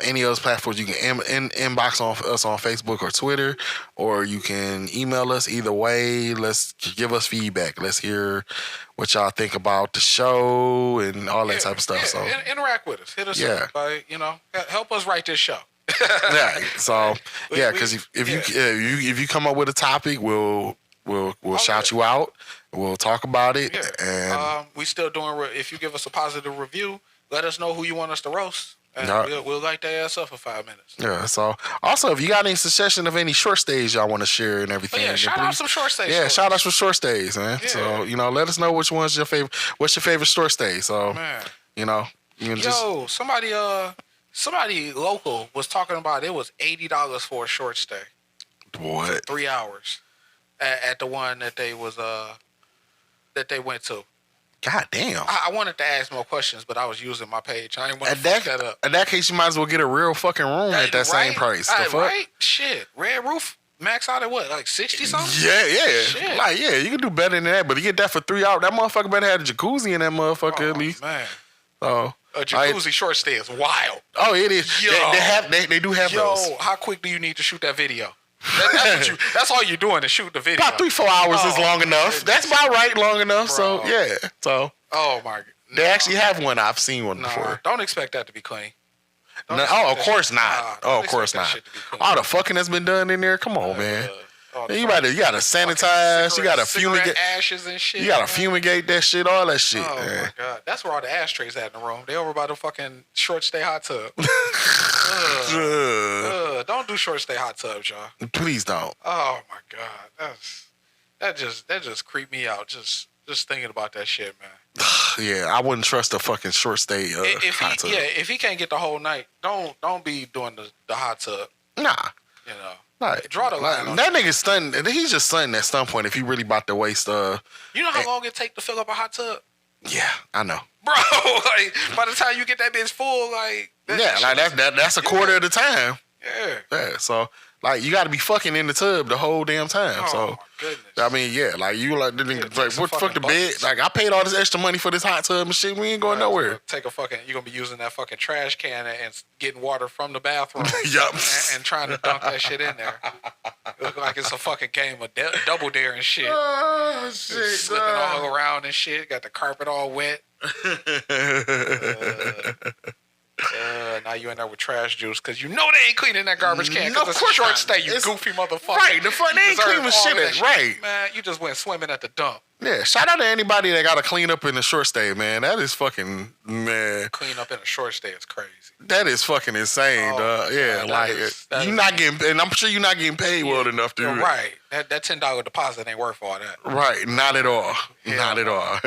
any of those platforms, you can inbox on us on Facebook or Twitter, or you can email us. Either way, let's give us feedback. Let's hear what y'all think about the show and all that type of stuff. So interact with us. Hit us up. By, help us write this show. Yeah. So because if you come up with a topic, we'll shout you out. We'll talk about it. Yeah. And we still doing. If you give us a positive review, let us know who you want us to roast, and we'll light that ass up for 5 minutes. Yeah. So also, if you got any suggestion of any short stays y'all want to share and everything, shout out some short stays. Yeah, shout out some short stays, man. Yeah. So let us know which one's your favorite. What's your favorite short stay? So you can somebody local was talking about it was $80 for a short stay. What? 3 hours at the one that they went to. God damn. I wanted to ask more questions, but I was using my page. I didn't want to fuck that up. In that case, you might as well get a real fucking room at that same price. The fuck? Right? Shit. Red roof max out at what? Like 60 something? Yeah. Shit. Like, you can do better than that, but you get that for 3 hours. That motherfucker better have a jacuzzi in that motherfucker at least. Man. Oh. A jacuzzi short stay is wild. Oh, it is. Yo. They do have those. How quick do you need to shoot that video? That's all you're doing is shoot the video. About 3-4 hours is long enough. That's about right, long enough. Bro. So yeah. So. Oh my God. They actually have one. I've seen one before. Don't expect that to be clean. Of course not. Of course not. All the fucking that's been done in there. Come on, man. You gotta sanitize. You gotta fumigate ashes and shit. You gotta fumigate that shit. All that shit. Oh my God. That's where all the ashtrays at in the room. They over by the fucking short stay hot tub. Don't do short stay hot tubs, y'all. Please don't. Oh my God. That just creeped me out. Just thinking about that shit, man. Yeah, I wouldn't trust a fucking short stay hot tub. Yeah, if he can't get the whole night, don't be doing the hot tub. Nah. Like, Draw the line. Like, that nigga stunting. He's just stunting at some point if he really about to waste. You know how long it take to fill up a hot tub? Yeah, I know. Bro, like by the time you get that bitch full, like that's a quarter of the time. Yeah. So like you got to be fucking in the tub the whole damn time. Oh So my goodness. I mean, yeah, like you like the nigga like what the fuck the bed? buckets. Like I paid all this extra money for this hot tub and shit. We ain't going nowhere. Take a fucking. You're gonna be using that fucking trash can and getting water from the bathroom. Yup. And trying to dunk that shit in there. It look like it's a fucking game of double dare and shit. Oh shit! Slipping all around and shit. Got the carpet all wet. Now you in there with trash juice because you know they ain't cleaning that garbage can because it's a short stay, you goofy motherfucker. Right, the fuck, they ain't cleaning shit. Right. Man, you just went swimming at the dump. Yeah, shout out to anybody that got to clean up in the short stay, man. That is fucking, man. Clean up in a short stay is crazy. That is fucking insane, dog. Yeah, man, you not getting, and I'm sure you're not getting paid well enough to. Right. That $10 deposit ain't worth all that. Right, not at all. Yeah, not at all.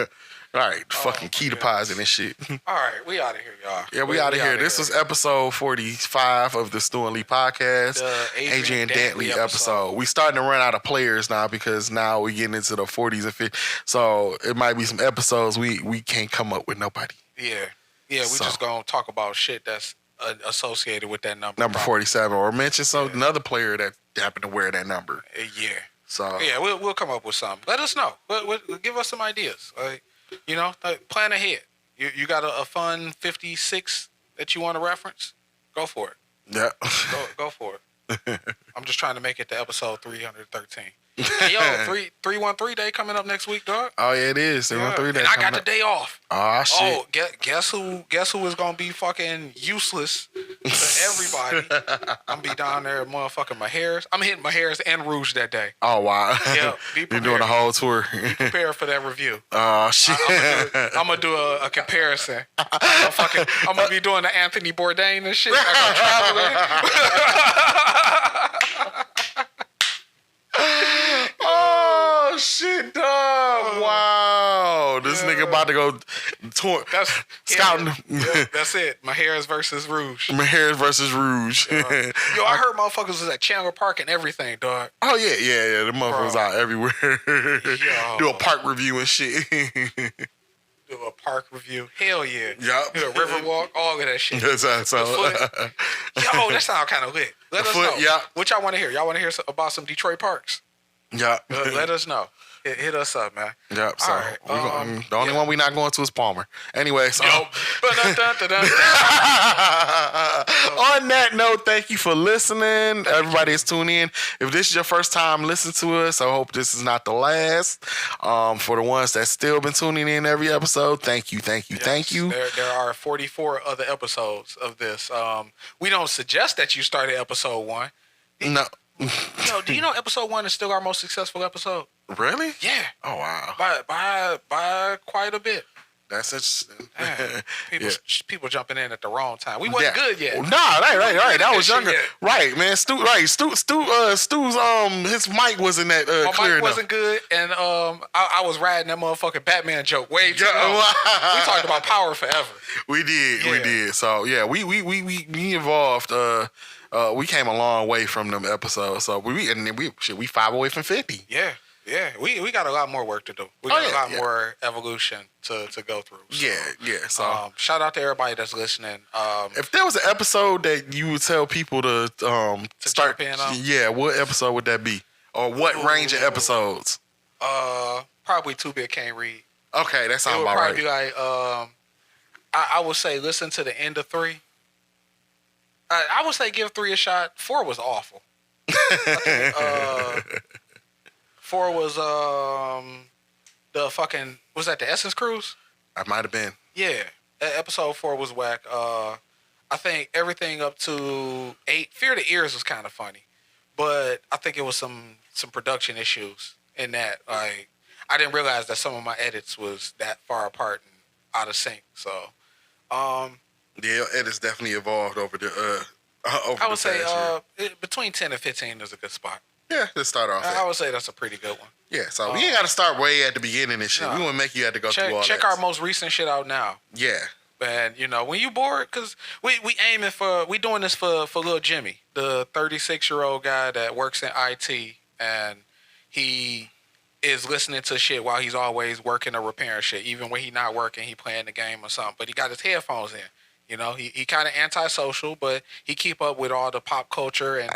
Right, fucking key deposit and shit. All right, we out of here, y'all. Yeah, we out of here. This was episode 45 of the Stu Lee podcast. The Adrian Dantley episode. We starting to run out of players now because now we getting into the 40s and 50s. So it might be some episodes we can't come up with nobody. Yeah, we just gonna talk about shit that's associated with that number. Number 47, or mention another player that happened to wear that number. Yeah. So yeah, we'll come up with something. Let us know. Give us some ideas. You know, plan ahead. You got a fun 56 that you want to reference? Go for it. Yeah. Go for it. I'm just trying to make it to episode 313. Hey, yo, 313 day coming up next week, dog. Oh yeah, it is. 313 day. And I got the day off. Oh shit. Oh, guess who is gonna be fucking useless to everybody? I'm gonna be down there at motherfucking Maharis. I'm hitting Maharis and Rouge that day. Oh wow. Yeah, be You're doing a whole tour. Be prepared for that review. Oh shit. I'm gonna do a comparison. I'm gonna be doing the Anthony Bourdain and shit. Like I'm traveling. Oh shit, dog! Wow, this nigga about to go tour. Scouting. Yeah, that's it. Maharis versus Rouge. Maharis versus Rouge. Yo, I heard motherfuckers was at Chandler Park and everything, dog. Oh yeah. The motherfuckers out everywhere. Do a park review and shit. Do a park review. Hell yeah. Yup. Do a river walk. All of that shit. Yo, that sound kind of lit. Let us know. Yeah. What y'all want to hear? Y'all want to hear about some Detroit parks? Yeah. Let us know. Hit us up, man. Yep. So all right. The only one we not going to is Palmer. Anyway, so on that note, thank you for listening. Everybody is tuning in. If this is your first time listening to us, I hope this is not the last. For the ones that still been tuning in every episode, thank you. There are 44 other episodes of this. We don't suggest that you start at episode 1. No. Yo, do you know episode 1 is still our most successful episode? Really? Yeah. Oh wow. By quite a bit. That's such. People jumping in at the wrong time. We wasn't good yet. Nah, right. That was younger. Right, man. Stu's his mic wasn't that clear enough. My mic wasn't good, and I was riding that motherfucking Batman joke way too long. We talked about power forever. We did. So yeah, we evolved. We came a long way from them episodes. So we 5 away from 50. Yeah, we got a lot more work to do. We got a lot more evolution to go through. So, yeah. So shout out to everybody that's listening. If there was an episode that you would tell people to start, jump in on? Yeah, what episode would that be? Or what range of episodes? Probably 2 Bit Can't Read. Okay, that sounds about right. It would probably be like, I would say listen to the end of 3. I would say give 3 a shot. 4 was awful. I think, 4 was the fucking, was that the Essence Cruise? I might have been. Yeah, episode 4 was whack. I think everything up to 8, Fear the Ears was kind of funny, but I think it was some production issues in that. Like, I didn't realize that some of my edits was that far apart and out of sync. So, yeah, edits definitely evolved over the I would say between 10 and 15 is a good spot. Yeah, let's start off. I would say that's a pretty good one. Yeah, so we ain't got to start way at the beginning and shit. We want to make you have to go through all that. Check our most recent shit out now. Yeah. And you know, when you bored, cause we doing this for little Jimmy, the 36-year-old guy that works in IT, and he is listening to shit while he's always working or repairing shit. Even when he's not working, he playing the game or something. But he got his headphones in. You know, he kind of antisocial, but he keep up with all the pop culture, and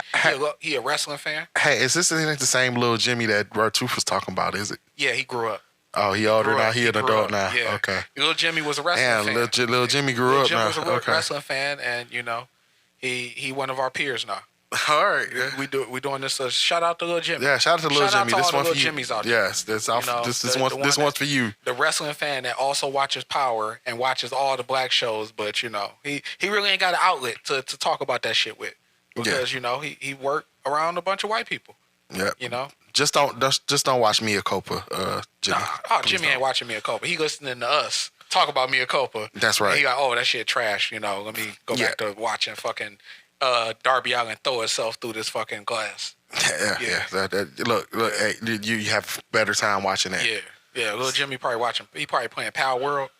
he a wrestling fan. Hey, is this the same little Jimmy that Truth was talking about? Is it? Yeah, he grew up. Oh, he older now. He an adult now. Yeah. Okay. Little Jimmy was a wrestling fan. Little Jimmy grew up now. Jimmy was a wrestling fan, and you know, he one of our peers now. All right. We doing this. Shout out to Little Jimmy. Yeah, shout out to Little Jimmy. This one for you. Jimmys out there. Yes, this one's for you. The wrestling fan that also watches Power and watches all the black shows, but you know, he really ain't got an outlet to talk about that shit with, because you know he worked around a bunch of white people. Yeah. You know. Just don't watch Mia Copa, Jimmy. Nah, Jimmy ain't watching Mia Copa. He listening to us talk about Mia Copa. That's right. And he like, oh, that shit trash. You know, let me go back to watching fucking Darby Allin throw itself through this fucking glass. Yeah. Look. Hey, you have better time watching that. Yeah. Little Jimmy probably watching. He probably playing Power World.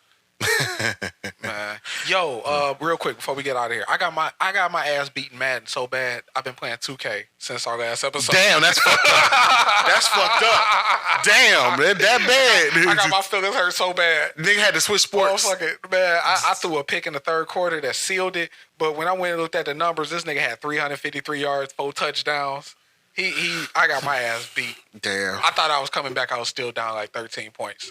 Man. Yo, real quick before we get out of here, I got my ass beaten Madden so bad. I've been playing 2K since our last episode. Damn, that's fucked up. That's fucked up. Damn, that bad. I got my feelings hurt so bad. Nigga had to switch sports. Man, I threw a pick in the third quarter that sealed it. But when I went and looked at the numbers, this nigga had 353 yards, 4 touchdowns. I got my ass beat. Damn. I thought I was coming back. I was still down like 13 points.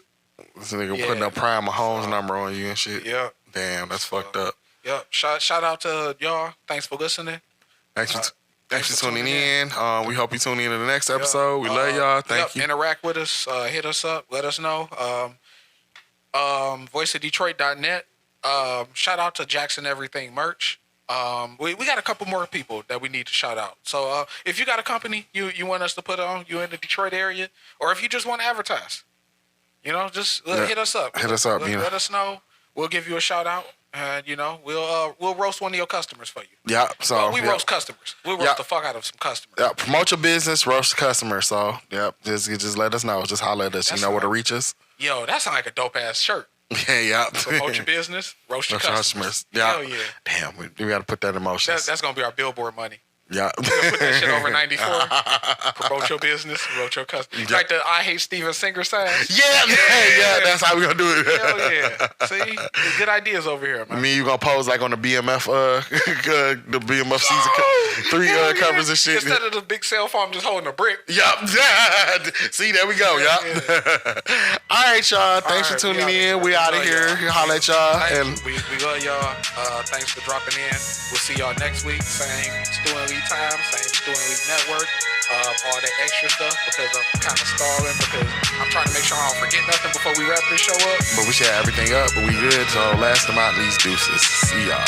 This nigga putting a Prime Mahomes number on you and shit. Yeah. Damn, that's fucked up. Yep. Shout out to y'all. Thanks for listening. Thanks for tuning in. We hope you tune in to the next episode. We love y'all. Thank you. Interact with us. Hit us up. Let us know. voiceofdetroit.net. Shout out to Jackson Everything merch. We got a couple more people that we need to shout out. So if you got a company you want us to put on, you in the Detroit area, or if you just want to advertise, you know, just hit us up. Hit us up. Let us know. We'll give you a shout out, and you know, we'll roast one of your customers for you. Yeah. So we roast customers. We'll roast the fuck out of some customers. Yeah. Promote your business, roast the customer. So just let us know. Just holler at us. You know where to reach us. Yo, that sounds like a dope ass shirt. Yeah. Promote your business, roast your customers. Yeah. Hell yeah. Damn, we got to put that in motion. That's gonna be our billboard money. Yeah. Put that shit over 94. Promote your business, promote your customers. Like the I Hate Steven Singer sign. Yeah. That's how we gonna do it. Hell yeah. See, good ideas over here, man. Me, you gonna pose like on the BMF, the BMF season 3 covers and shit. Instead of the big cell phone, I'm just holding a brick. Yup. See, there we go. Yup. All right, y'all. Thanks for tuning in. We out of here. Holla at y'all. And we love y'all. Thanks for dropping in. We'll see y'all next week. Same Stu Lee time, same Stu Lee network. All that extra stuff, because I'm kind of stalling, because I'm trying to make sure I don't forget nothing before we wrap this show up. But we should have everything up, but we good. So last but not least, deuces. See y'all.